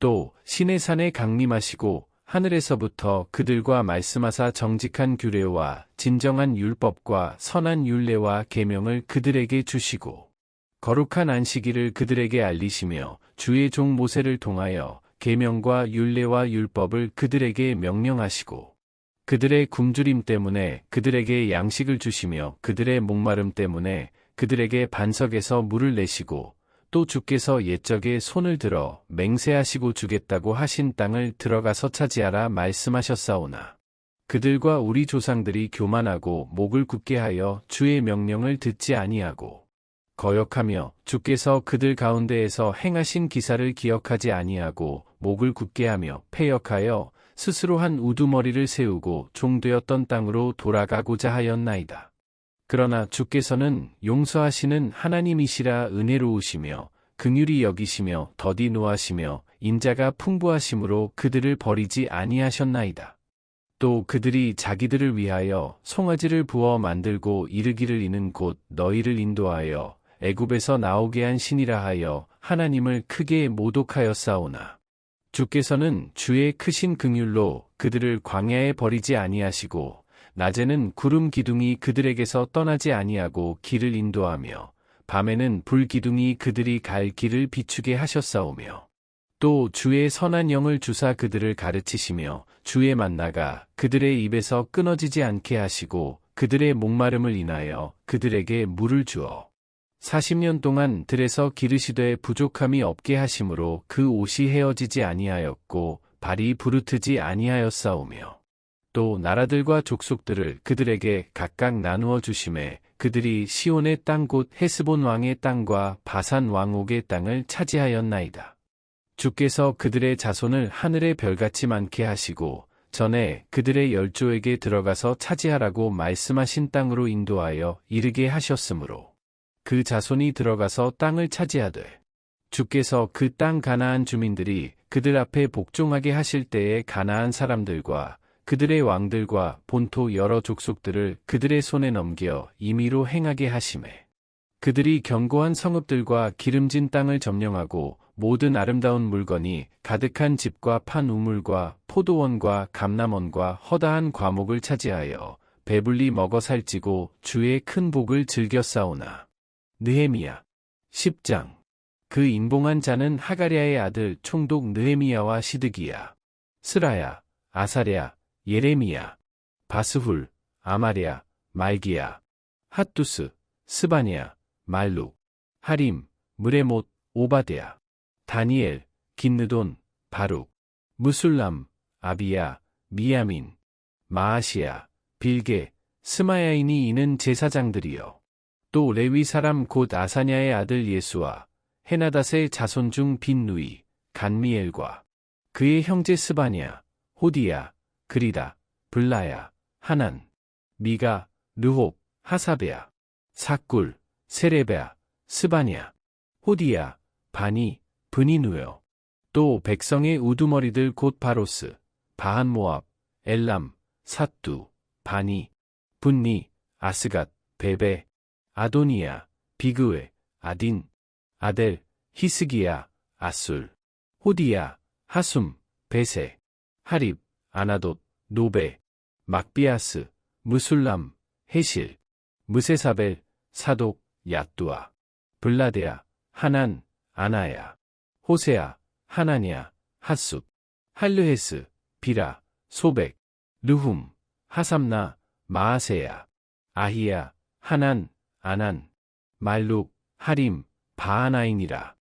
또 시내산에 강림하시고 하늘에서부터 그들과 말씀하사 정직한 규례와 진정한 율법과 선한 율례와 계명을 그들에게 주시고 거룩한 안식일을 그들에게 알리시며 주의 종 모세를 통하여 계명과 율례와 율법을 그들에게 명령하시고 그들의 굶주림 때문에 그들에게 양식을 주시며 그들의 목마름 때문에 그들에게 반석에서 물을 내시고 또 주께서 옛적에 손을 들어 맹세하시고 주겠다고 하신 땅을 들어가서 차지하라 말씀하셨사오나 그들과 우리 조상들이 교만하고 목을 굳게 하여 주의 명령을 듣지 아니하고 거역하며 주께서 그들 가운데에서 행하신 기사를 기억하지 아니하고 목을 굳게 하며 패역하여 스스로 한 우두머리를 세우고 종되었던 땅으로 돌아가고자 하였나이다. 그러나 주께서는 용서하시는 하나님이시라 은혜로우시며 긍휼히 여기시며 더디 노하시며 인자가 풍부하심으로 그들을 버리지 아니하셨나이다. 또 그들이 자기들을 위하여 송아지를 부어 만들고 이르기를 이는 곧 너희를 인도하여 애굽에서 나오게 한 신이라 하여 하나님을 크게 모독하였사오나 주께서는 주의 크신 긍휼로 그들을 광야에 버리지 아니하시고 낮에는 구름 기둥이 그들에게서 떠나지 아니하고 길을 인도하며 밤에는 불 기둥이 그들이 갈 길을 비추게 하셨사오며 또 주의 선한 영을 주사 그들을 가르치시며 주의 만나가 그들의 입에서 끊어지지 않게 하시고 그들의 목마름을 인하여 그들에게 물을 주어 40년 동안 들에서 기르시되 부족함이 없게 하심으로 그 옷이 헤어지지 아니하였고 발이 부르트지 아니하였사오며 또 나라들과 족속들을 그들에게 각각 나누어 주심에 그들이 시온의 땅 곧 헤스본 왕의 땅과 바산 왕옥의 땅을 차지하였나이다. 주께서 그들의 자손을 하늘의 별같이 많게 하시고 전에 그들의 열조에게 들어가서 차지하라고 말씀하신 땅으로 인도하여 이르게 하셨으므로 그 자손이 들어가서 땅을 차지하되 주께서 그 땅 가나안 주민들이 그들 앞에 복종하게 하실 때에 가나안 사람들과 그들의 왕들과 본토 여러 족속들을 그들의 손에 넘겨 임의로 행하게 하시매 그들이 견고한 성읍들과 기름진 땅을 점령하고 모든 아름다운 물건이 가득한 집과 판 우물과 포도원과 감람원과 허다한 과목을 차지하여 배불리 먹어 살찌고 주의 큰 복을 즐겨 싸우나 느헤미야 10장 그 인봉한 자는 하가랴의 아들 총독 느헤미야와 시드기야 스라야 아사랴 예레미야 바스훌 아마랴 말기야 핫두스 스바냐 말룩 하림 무레못 오바데야 다니엘 긴느돈 바룩 무술람 아비야 미야민 마아시야 빌게 스마야이니 이는 제사장들이요 또 레위 사람 곧 아사냐의 아들 예수와 헤나닷의 자손 중 빈누이 간미엘과 그의 형제 스바냐 호디야 그리다 블라야 하난 미가 르홉 하사베야 사꿀 세레베야 스바냐 호디야 바니 브니누여 또 백성의 우두머리들 곧 바로스 바한모압 엘람 삿두 바니 분니 아스갓 베베 아도니야 비그웨 아딘 아델 히스기야 아술 호디야 하숨 베세 하립 아나돗 노베 막비아스 무술람 헤실 무세사벨 사독 야뚜아 블라데야 하난 아나야 호세야 하나냐 핫숫 할르헤스 비라 소백 르훔 하삼나 마아세야 아히야 하난 아난 말룩 하림 바하나인이라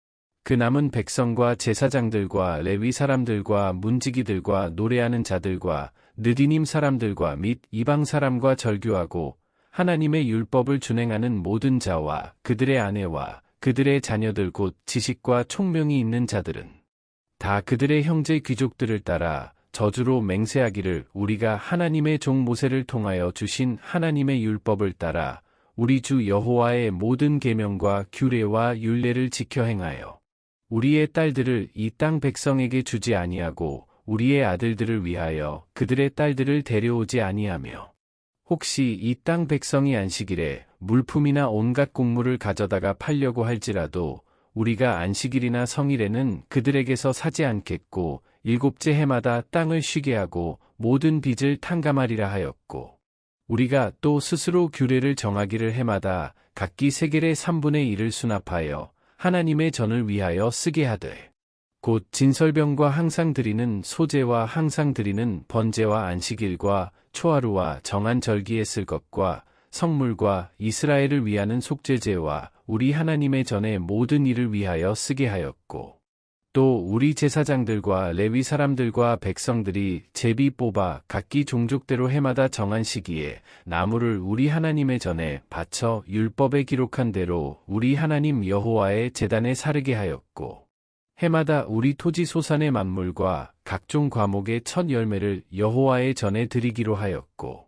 그 남은 백성과 제사장들과 레위 사람들과 문지기들과 노래하는 자들과 느디님 사람들과 및 이방 사람과 절규하고 하나님의 율법을 준행하는 모든 자와 그들의 아내와 그들의 자녀들 곧 지식과 총명이 있는 자들은 다 그들의 형제 귀족들을 따라 저주로 맹세하기를 우리가 하나님의 종 모세를 통하여 주신 하나님의 율법을 따라 우리 주 여호와의 모든 계명과 규례와 율례를 지켜 행하여 우리의 딸들을 이 땅 백성에게 주지 아니하고 우리의 아들들을 위하여 그들의 딸들을 데려오지 아니하며 혹시 이 땅 백성이 안식일에 물품이나 온갖 곡물을 가져다가 팔려고 할지라도 우리가 안식일이나 성일에는 그들에게서 사지 않겠고 일곱째 해마다 땅을 쉬게 하고 모든 빚을 탕감하리라 하였고 우리가 또 스스로 규례를 정하기를 해마다 각기 세겔의 3분의 1을 수납하여 하나님의 전을 위하여 쓰게 하되 곧 진설병과 항상 드리는 소제와 항상 드리는 번제와 안식일과 초하루와 정한 절기에 쓸 것과 성물과 이스라엘을 위하는 속죄제와 우리 하나님의 전의 모든 일을 위하여 쓰게 하였고 또 우리 제사장들과 레위 사람들과 백성들이 제비 뽑아 각기 종족대로 해마다 정한 시기에 나무를 우리 하나님의 전에 바쳐 율법에 기록한 대로 우리 하나님 여호와의 제단에 사르게 하였고 해마다 우리 토지 소산의 만물과 각종 과목의 첫 열매를 여호와의 전에 드리기로 하였고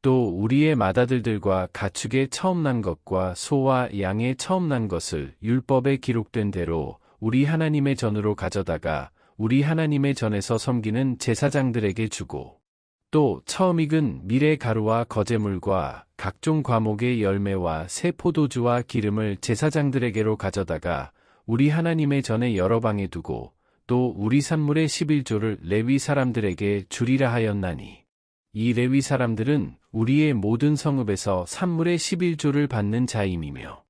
또 우리의 맏아들들과 가축의 처음 난 것과 소와 양의 처음 난 것을 율법에 기록된 대로 우리 하나님의 전으로 가져다가 우리 하나님의 전에서 섬기는 제사장들에게 주고 또 처음 익은 밀의 가루와 거제물과 각종 과목의 열매와 새 포도주와 기름을 제사장들에게로 가져다가 우리 하나님의 전에 여러 방에 두고 또 우리 산물의 11조를 레위 사람들에게 주리라 하였나니 이 레위 사람들은 우리의 모든 성읍에서 산물의 11조를 받는 자임이며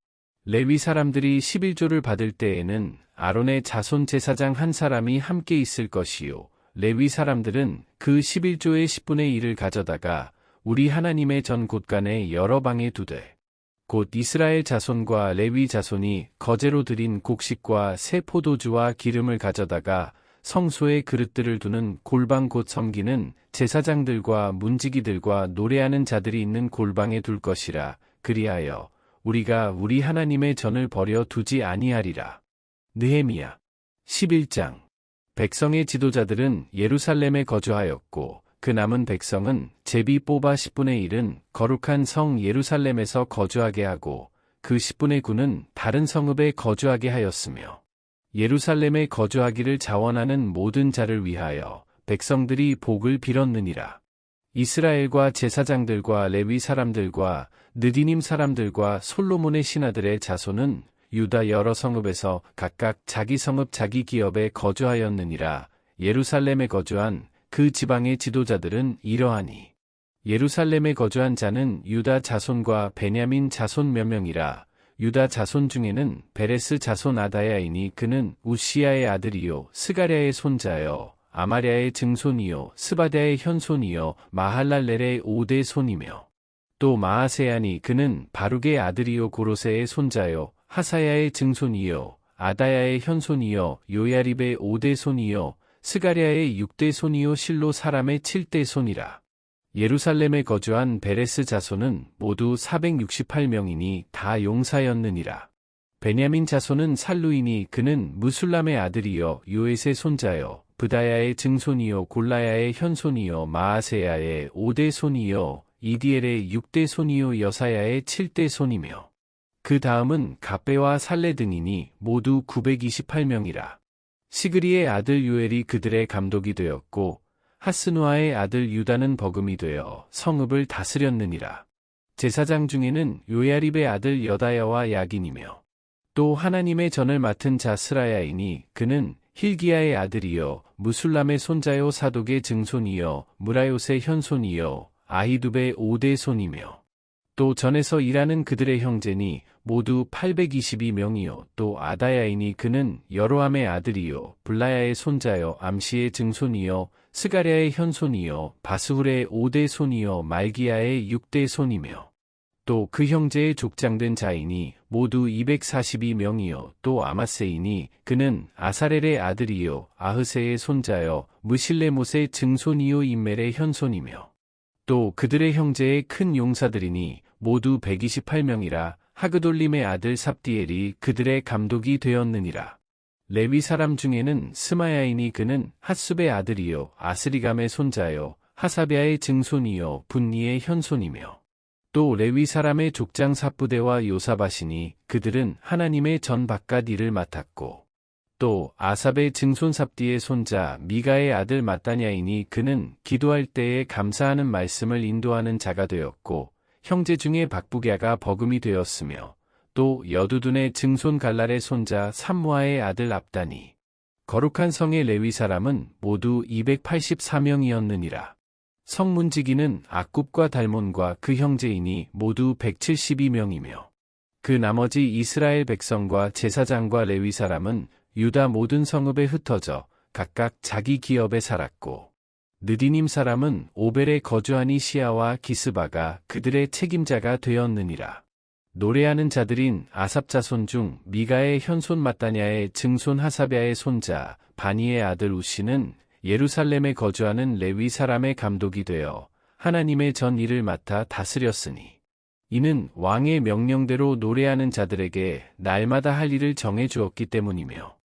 레위 사람들이 11조를 받을 때에는 아론의 자손 제사장 한 사람이 함께 있을 것이요 레위 사람들은 그 11조의 10분의 1을 가져다가 우리 하나님의 전 곳간에 여러 방에 두되 곧 이스라엘 자손과 레위 자손이 거제로 드린 곡식과 새 포도주와 기름을 가져다가 성소에 그릇들을 두는 골방 곧 섬기는 제사장들과 문지기들과 노래하는 자들이 있는 골방에 둘 것이라. 그리하여 우리가 우리 하나님의 전을 버려 두지 아니하리라. 느헤미야 11장. 백성의 지도자들은 예루살렘에 거주하였고 그 남은 백성은 제비 뽑아 10분의 1은 거룩한 성 예루살렘에서 거주하게 하고 그 10분의 9는 다른 성읍에 거주하게 하였으며 예루살렘에 거주하기를 자원하는 모든 자를 위하여 백성들이 복을 빌었느니라. 이스라엘과 제사장들과 레위 사람들과 느디님 사람들과 솔로몬의 신하들의 자손은 유다 여러 성읍에서 각각 자기 성읍 자기 기업에 거주하였느니라. 예루살렘에 거주한 그 지방의 지도자들은 이러하니 예루살렘에 거주한 자는 유다 자손과 베냐민 자손 몇 명이라. 유다 자손 중에는 베레스 자손 아다야이니 그는 우시야의 아들이요 스가랴의 손자여 아마랴의 증손이요 스바랴의 현손이요 마할랄렐의 5대 손이며 또 마아세야니 그는 바룩의 아들이요 고로세의 손자요 하사야의 증손이요 아다야의 현손이요 요야립의 5대 손이요 스가랴의 6대 손이요 실로 사람의 7대 손이라. 예루살렘에 거주한 베레스 자손은 모두 468명이니 다 용사였느니라. 베냐민 자손은 살루이니 그는 무술람의 아들이요 요엣의 손자요 브다야의 증손이요 골라야의 현손이요 마아세야의 5대 손이요 이디엘의 6대 손이요 여사야의 7대 손이며 그 다음은 갑베와 살레 등이니 모두 928명이라. 시그리의 아들 요엘이 그들의 감독이 되었고 하스누아의 아들 유다는 버금이 되어 성읍을 다스렸느니라. 제사장 중에는 요야립의 아들 여다야와 야긴이며 또 하나님의 전을 맡은 자 스라야이니 그는 힐기야의 아들이요 무술람의 손자요 사독의 증손이요 무라요스의 현손이요 아히두베의 5대 손이며 또 전에서 일하는 그들의 형제니 모두 822명이요 또 아다야이니 그는 여로함의 아들이요 블라야의 손자요 암시의 증손이요 스가랴의 현손이요 바스훌의 5대 손이요 말기야의 6대 손이며 또 그 형제의 족장된 자이니 모두 242명이요 또 아마세이니 그는 아사렐의 아들이요 아흐세의 손자요 무실레못의 증손이요 임멜의 현손이며 또 그들의 형제의 큰 용사들이니 모두 128명이라. 하그돌림의 아들 삽디엘이 그들의 감독이 되었느니라. 레위 사람 중에는 스마야이니 그는 핫숲의 아들이요 아스리감의 손자요 하사비아의 증손이요 분니의 현손이며 또 레위 사람의 족장 삽부대와 요사바시니 그들은 하나님의 전 바깥 일을 맡았고 또 아삽의 증손 삽디의 손자 미가의 아들 마따냐이니 그는 기도할 때에 감사하는 말씀을 인도하는 자가 되었고 형제 중에 박부갸가 버금이 되었으며 또 여두둔의 증손 갈랄의 손자 삼무아의 아들 압다니 거룩한 성의 레위 사람은 모두 284명이었느니라. 성문지기는 악굽과 달몬과 그 형제이니 모두 172명이며 그 나머지 이스라엘 백성과 제사장과 레위 사람은 유다 모든 성읍에 흩어져 각각 자기 기업에 살았고 느디님 사람은 오벨에 거주하니 시아와 기스바가 그들의 책임자가 되었느니라. 노래하는 자들인 아삽 자손 중 미가의 현손 마따냐의 증손 하사랴의 손자 바니의 아들 우시는 예루살렘에 거주하는 레위 사람의 감독이 되어 하나님의 전 일을 맡아 다스렸으니 이는 왕의 명령대로 노래하는 자들에게 날마다 할 일을 정해 주었기 때문이며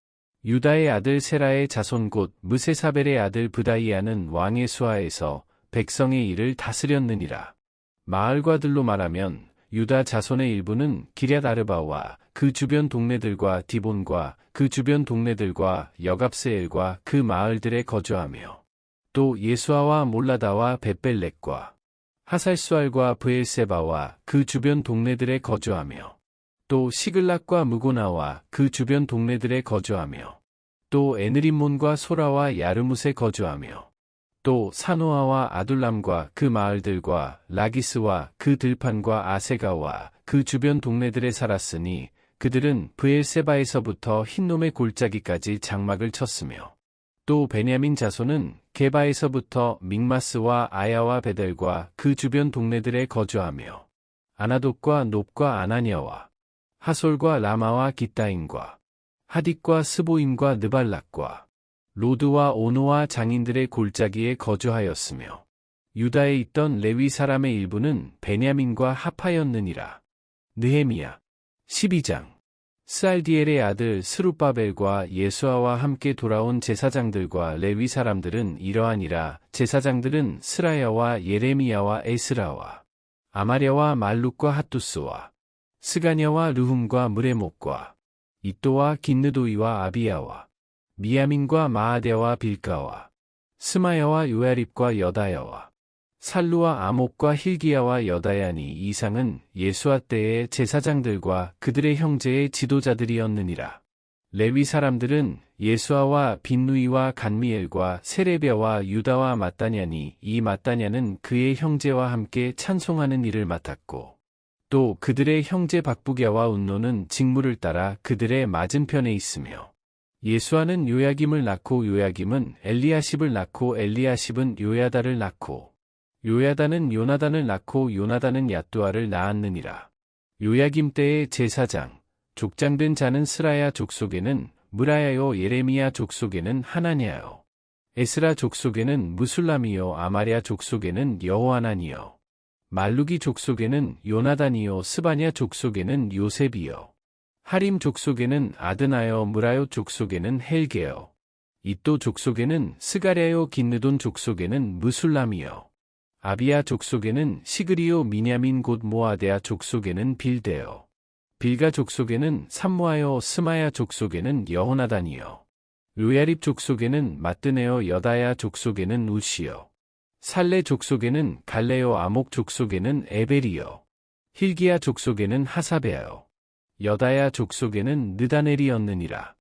유다의 아들 세라의 자손 곧 무세사벨의 아들 브다이아는 왕의 수하에서 백성의 일을 다스렸느니라. 마을과들로 말하면 유다 자손의 일부는 기럇 아르바와 그 주변 동네들과 디본과 그 주변 동네들과 여갑스엘과 그 마을들에 거주하며 또 예수아와 몰라다와 벳벨렉과 하살수알과 브엘세바와 그 주변 동네들에 거주하며 또 시글락과 무고나와 그 주변 동네들에 거주하며 또 에느림몬과 소라와 야르뭇에 거주하며 또 사노아와 아둘람과 그 마을들과 라기스와 그 들판과 아세가와 그 주변 동네들에 살았으니 그들은 브엘세바에서부터 흰놈의 골짜기까지 장막을 쳤으며 또 베냐민 자손은 게바에서부터 믹마스와 아야와 베델과 그 주변 동네들에 거주하며 아나돗과 놉과 아나냐와 하솔과 라마와 기따임과 하딕과 스보임과 느발락과 로드와 오노와 장인들의 골짜기에 거주하였으며 유다에 있던 레위 사람의 일부는 베냐민과 하파였느니라. 느헤미야 12장. 스알디엘의 아들 스룹바벨과 예수아와 함께 돌아온 제사장들과 레위 사람들은 이러하니라. 제사장들은 스라야와 예레미야와 에스라와 아마랴와 말룩과 핫두스와 스가냐와 르훔과 무레목과 이또와 긴느도이와 아비야와 미야민과 마아데와 빌가와 스마야와 요야립과 여다야와 살루와 아목과 힐기야와 여다야니 이상은 예수아 때의 제사장들과 그들의 형제의 지도자들이었느니라. 레위 사람들은 예수아와 빈누이와 간미엘과 세레비아와 유다와 마따냐니 이 마따냐는 그의 형제와 함께 찬송하는 일을 맡았고 또 그들의 형제 박부갸와 운노는 직무를 따라 그들의 맞은편에 있으며 예수아는 요야김을 낳고 요야김은 엘리야십을 낳고 엘리야십은 요야다를 낳고 요야다는 요나단을 낳고 요나단은 얏두아를 낳았느니라. 요야김 때의 제사장, 족장된 자는 스라야 족속에는 무라야요 예레미야 족속에는 하나냐요 에스라 족속에는 무술람이요 아마랴 족속에는 여호하나니요 말루기 족속에는 요나단이요 스바냐 족속에는 요셉이요 하림 족속에는 아드나요 무라요 족속에는 헬게요 이또 족속에는 스가랴요 긴느돈 족속에는 무술람이요 아비야 족속에는 시그리요 미냐민 곧 모아데아 족속에는 빌데요 빌가 족속에는 삼모아요 스마야 족속에는 여호나단이요 요야립 족속에는 마뜨네요 여다야 족속에는 우시요 살레 족속에는 갈레요 아목 족속에는 에벨이요 힐기야 족속에는 하사베아요 여다야 족속에는 느다넬이었느니라.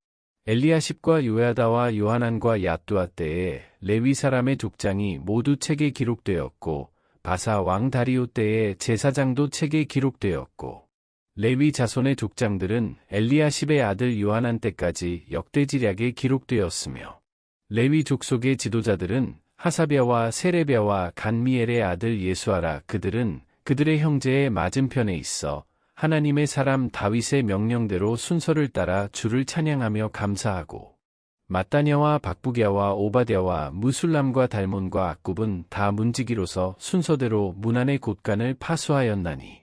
엘리야십과 요야다와 요하난과 얏두아 때에 레위 사람의 족장이 모두 책에 기록되었고 바사 왕 다리오 때에 제사장도 책에 기록되었고 레위 자손의 족장들은 엘리야십의 아들 요하난 때까지 역대지략에 기록되었으며 레위 족속의 지도자들은 하사랴와 세레비아와 간미엘의 아들 예수아라. 그들은 그들의 형제의 맞은편에 있어 하나님의 사람 다윗의 명령대로 순서를 따라 주를 찬양하며 감사하고 마따냐와 박부갸와 오바댜와 무술람과 달몬과 악굽은 다 문지기로서 순서대로 문안의 곳간을 파수하였나니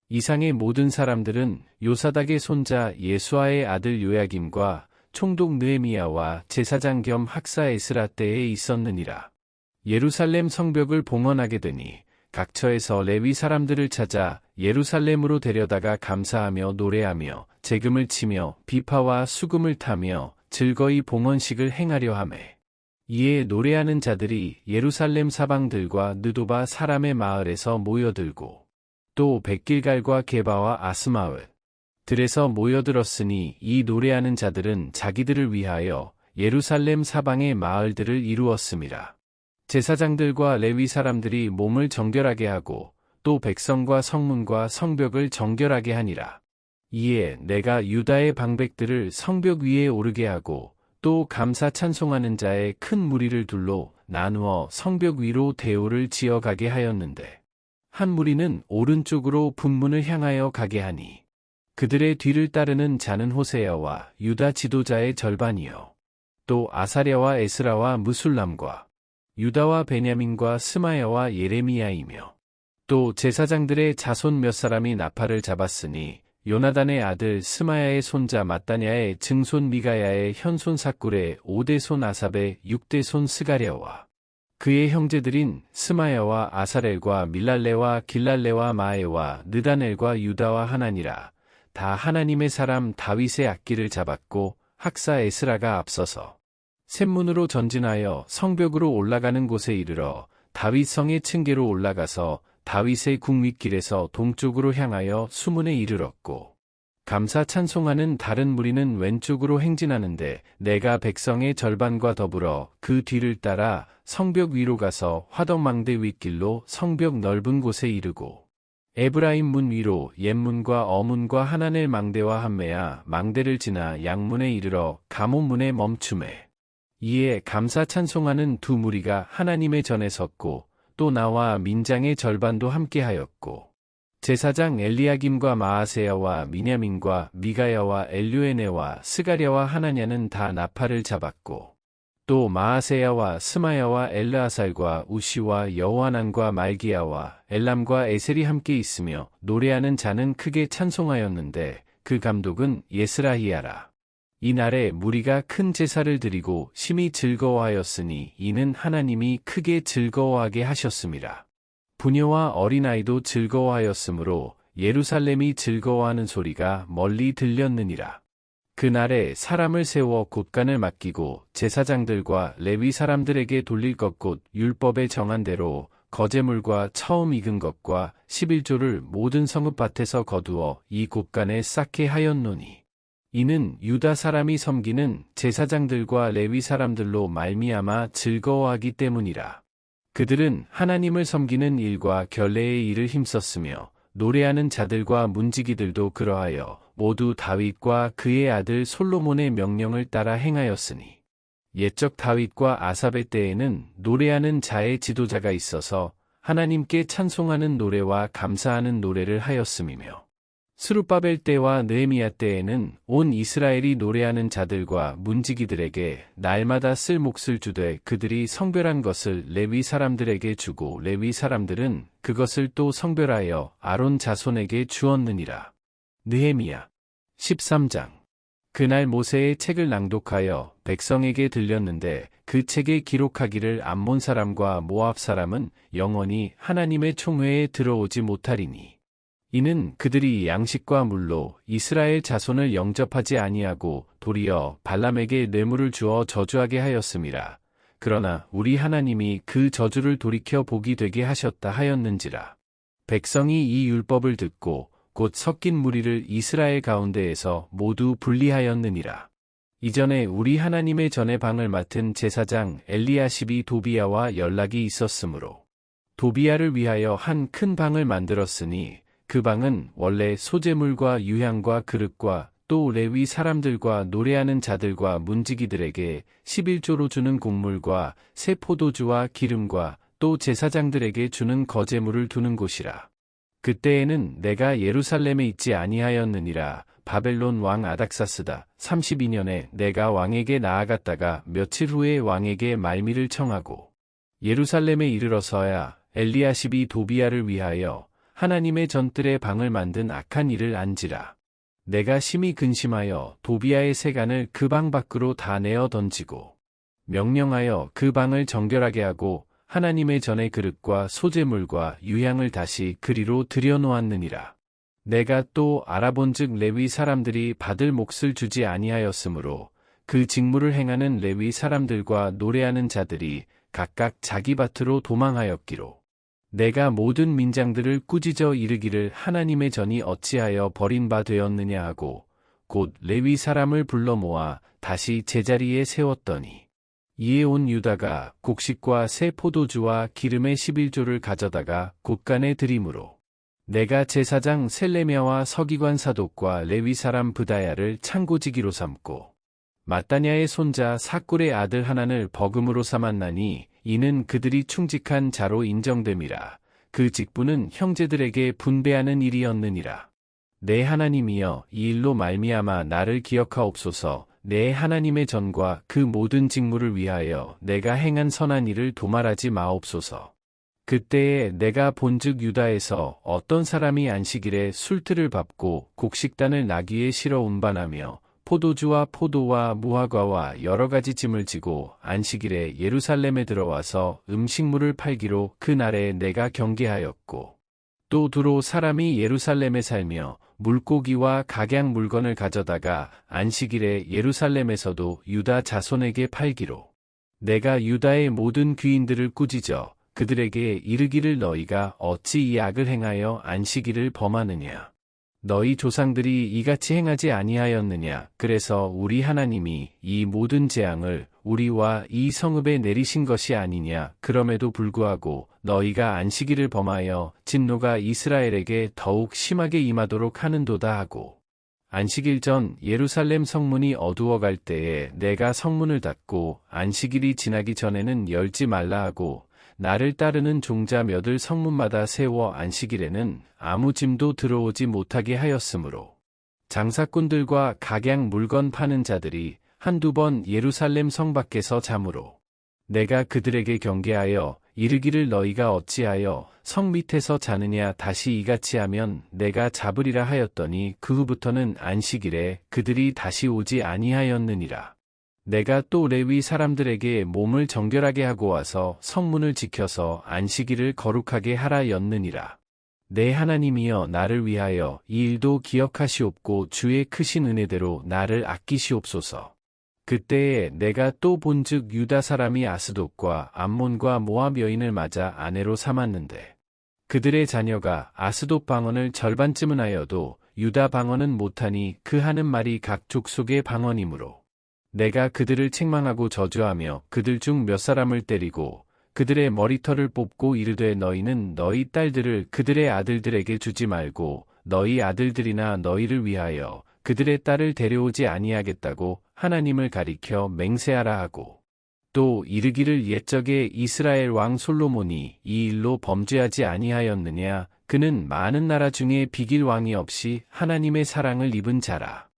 이상의 모든 사람들은 요사닥의 손자 예수아의 아들 요야김과 총독 느헤미야와 제사장 겸 학사 에스라 때에 있었느니라. 예루살렘 성벽을 봉헌하게 되니 각 처에서 레위 사람들을 찾아 예루살렘으로 데려다가 감사하며 노래하며 재금을 치며 비파와 수금을 타며 즐거이 봉헌식을 행하려 하매 이에 노래하는 자들이 예루살렘 사방들과 느도바 사람의 마을에서 모여들고 또 백길갈과 게바와 아스마웻 들에서 모여들었으니 이 노래하는 자들은 자기들을 위하여 예루살렘 사방의 마을들을 이루었음이라. 제사장들과 레위 사람들이 몸을 정결하게 하고 또 백성과 성문과 성벽을 정결하게 하니라. 이에 내가 유다의 방백들을 성벽 위에 오르게 하고 또 감사 찬송하는 자의 큰 무리를 둘로 나누어 성벽 위로 대오를 지어가게 하였는데 한 무리는 오른쪽으로 분문을 향하여 가게 하니 그들의 뒤를 따르는 자는 호세야와 유다 지도자의 절반이요 또 아사랴와 에스라와 무술람과 유다와 베냐민과 스마야와 예레미야이며 또 제사장들의 자손 몇 사람이 나팔을 잡았으니 요나단의 아들 스마야의 손자 마따냐의 증손 미가야의 현손 삭굴의 5대 손 아삽의 6대 손 스가랴와 그의 형제들인 스마야와 아사렐과 밀랄레와 길랄레와 마에와 느다넬과 유다와 하나니라. 다 하나님의 사람 다윗의 악기를 잡았고 학사 에스라가 앞서서 샘문으로 전진하여 성벽으로 올라가는 곳에 이르러 다윗 성의 층계로 올라가서 다윗의 국윗길에서 동쪽으로 향하여 수문에 이르렀고 감사 찬송하는 다른 무리는 왼쪽으로 행진하는데 내가 백성의 절반과 더불어 그 뒤를 따라 성벽 위로 가서 화덕망대 윗길로 성벽 넓은 곳에 이르고 에브라임 문 위로 옛문과 어문과 하나넬 망대와 함메야 망대를 지나 양문에 이르러 가못문에 멈추매 이에 감사 찬송하는 두 무리가 하나님의 전에 섰고 또 나와 민장의 절반도 함께하였고 제사장 엘리야김과 마아세야와 미냐민과 미가야와 엘류에네와 스가랴와 하나냐는 다 나팔을 잡았고 또 마아세야와 스마야와 엘르아살과 우시와 여호하난과 말기야와 엘람과 에셀이 함께 있으며 노래하는 자는 크게 찬송하였는데 그 감독은 예스라히야라. 이날에 무리가 큰 제사를 드리고 심히 즐거워하였으니 이는 하나님이 크게 즐거워하게 하셨음이라. 부녀와 어린아이도 즐거워하였으므로 예루살렘이 즐거워하는 소리가 멀리 들렸느니라. 그날에 사람을 세워 곳간을 맡기고 제사장들과 레위 사람들에게 돌릴 것 곧 율법에 정한 대로 거제물과 처음 익은 것과 11조를 모든 성읍밭에서 거두어 이 곳간에 쌓게 하였노니 이는 유다 사람이 섬기는 제사장들과 레위 사람들로 말미암아 즐거워하기 때문이라. 그들은 하나님을 섬기는 일과 결례의 일을 힘썼으며 노래하는 자들과 문지기들도 그러하여 모두 다윗과 그의 아들 솔로몬의 명령을 따라 행하였으니 옛적 다윗과 아삽의 때에는 노래하는 자의 지도자가 있어서 하나님께 찬송하는 노래와 감사하는 노래를 하였음이며 스룹바벨 때와 느헤미야 때에는 온 이스라엘이 노래하는 자들과 문지기들에게 날마다 쓸 몫을 주되 그들이 성별한 것을 레위 사람들에게 주고 레위 사람들은 그것을 또 성별하여 아론 자손에게 주었느니라. 느헤미야 13장. 그날 모세의 책을 낭독하여 백성에게 들렸는데 그 책에 기록하기를 암몬 사람과 모압 사람은 영원히 하나님의 총회에 들어오지 못하리니 이는 그들이 양식과 물로 이스라엘 자손을 영접하지 아니하고 도리어 발람에게 뇌물을 주어 저주하게 하였음이라. 그러나 우리 하나님이 그 저주를 돌이켜 복이 되게 하셨다 하였는지라. 백성이 이 율법을 듣고 곧 섞인 무리를 이스라엘 가운데에서 모두 분리하였느니라. 이전에 우리 하나님의 전의 방을 맡은 제사장 엘리야십이 도비야와 연락이 있었으므로 도비야를 위하여 한 큰 방을 만들었으니 그 방은 원래 소재물과 유향과 그릇과 또 레위 사람들과 노래하는 자들과 문지기들에게 11조로 주는 곡물과 새 포도주와 기름과 또 제사장들에게 주는 거제물을 두는 곳이라. 그때에는 내가 예루살렘에 있지 아니하였느니라. 바벨론 왕 아닥사스다 32년에 내가 왕에게 나아갔다가 며칠 후에 왕에게 말미를 청하고 예루살렘에 이르러서야 엘리야십이 도비야를 위하여 하나님의 전뜰에 방을 만든 악한 일을 안지라. 내가 심히 근심하여 도비야의 세간을 그 방 밖으로 다 내어 던지고 명령하여 그 방을 정결하게 하고 하나님의 전의 그릇과 소재물과 유향을 다시 그리로 들여놓았느니라. 내가 또 알아본즉 레위 사람들이 받을 몫을 주지 아니하였으므로 그 직무를 행하는 레위 사람들과 노래하는 자들이 각각 자기 밭으로 도망하였기로 내가 모든 민장들을 꾸짖어 이르기를 하나님의 전이 어찌하여 버린 바 되었느냐 하고 곧 레위 사람을 불러 모아 다시 제자리에 세웠더니 이에 온 유다가 곡식과 새 포도주와 기름의 11조를 가져다가 곳간에 들이므로 내가 제사장 셀레미야와 서기관 사독과 레위 사람 브다야를 창고지기로 삼고 마따냐의 손자 사꿀의 아들 하난을 버금으로 삼았나니 이는 그들이 충직한 자로 인정됨이라. 그 직분은 형제들에게 분배하는 일이었느니라. 내 하나님이여, 이 일로 말미암아 나를 기억하옵소서. 내 하나님의 전과 그 모든 직무를 위하여 내가 행한 선한 일을 도말하지 마옵소서. 그때에 내가 본즉 유다에서 어떤 사람이 안식일에 술틀을 밟고 곡식단을 나귀에 실어 운반하며 포도주와 포도와 무화과와 여러 가지 짐을 지고 안식일에 예루살렘에 들어와서 음식물을 팔기로 그 날에 내가 경계하였고 또 두로 사람이 예루살렘에 살며 물고기와 각양 물건을 가져다가 안식일에 예루살렘에서도 유다 자손에게 팔기로 내가 유다의 모든 귀인들을 꾸짖어 그들에게 이르기를 너희가 어찌 이 악을 행하여 안식일을 범하느냐. 너희 조상들이 이같이 행하지 아니하였느냐. 그래서 우리 하나님이 이 모든 재앙을 우리와 이 성읍에 내리신 것이 아니냐. 그럼에도 불구하고 너희가 안식일을 범하여 진노가 이스라엘에게 더욱 심하게 임하도록 하는도다 하고 안식일 전 예루살렘 성문이 어두워갈 때에 내가 성문을 닫고 안식일이 지나기 전에는 열지 말라 하고 나를 따르는 종자 몇을 성문마다 세워 안식일에는 아무 짐도 들어오지 못하게 하였으므로 장사꾼들과 각양 물건 파는 자들이 한두 번 예루살렘 성 밖에서 자므로 내가 그들에게 경계하여 이르기를 너희가 어찌하여 성 밑에서 자느냐. 다시 이같이 하면 내가 잡으리라 하였더니 그 후부터는 안식일에 그들이 다시 오지 아니하였느니라. 내가 또 레위 사람들에게 몸을 정결하게 하고 와서 성문을 지켜서 안식일을 거룩하게 하라 였느니라. 내 하나님이여, 나를 위하여 이 일도 기억하시옵고 주의 크신 은혜대로 나를 아끼시옵소서. 그때에 내가 또 본즉 유다 사람이 아스돗과 암몬과 모압 여인을 맞아 아내로 삼았는데 그들의 자녀가 아스돗 방언을 절반쯤은 하여도 유다 방언은 못하니 그 하는 말이 각 족속의 방언이므로 내가 그들을 책망하고 저주하며 그들 중 몇 사람을 때리고 그들의 머리털을 뽑고 이르되 너희는 너희 딸들을 그들의 아들들에게 주지 말고 너희 아들들이나 너희를 위하여 그들의 딸을 데려오지 아니하겠다고 하나님을 가리켜 맹세하라 하고 또 이르기를 옛적에 이스라엘 왕 솔로몬이 이 일로 범죄하지 아니하였느냐. 그는 많은 나라 중에 비길 왕이 없이 하나님의 사랑을 입은 자라.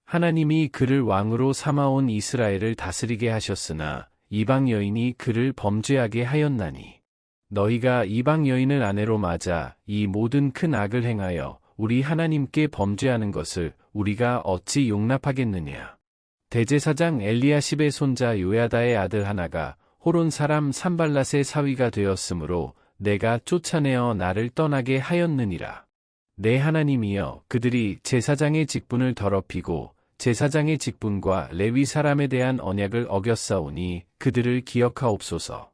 하나님이 그를 왕으로 삼아온 이스라엘을 다스리게 하셨으나 이방 여인이 그를 범죄하게 하였나니 너희가 이방 여인을 아내로 맞아 이 모든 큰 악을 행하여 우리 하나님께 범죄하는 것을 우리가 어찌 용납하겠느냐. 대제사장 엘리야십의 손자 요야다의 아들 하나가 호론 사람 산발랏의 사위가 되었으므로 내가 쫓아내어 나를 떠나게 하였느니라. 내 하나님이여, 그들이 제사장의 직분을 더럽히고 제사장의 직분과 레위 사람에 대한 언약을 어겼사오니 그들을 기억하옵소서.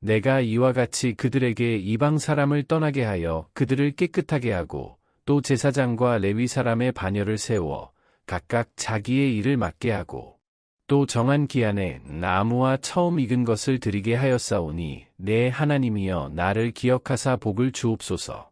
내가 이와 같이 그들에게 이방 사람을 떠나게 하여 그들을 깨끗하게 하고 또 제사장과 레위 사람의 반열을 세워 각각 자기의 일을 맡게 하고 또 정한 기한에 나무와 처음 익은 것을 드리게 하였사오니 내 하나님이여, 나를 기억하사 복을 주옵소서.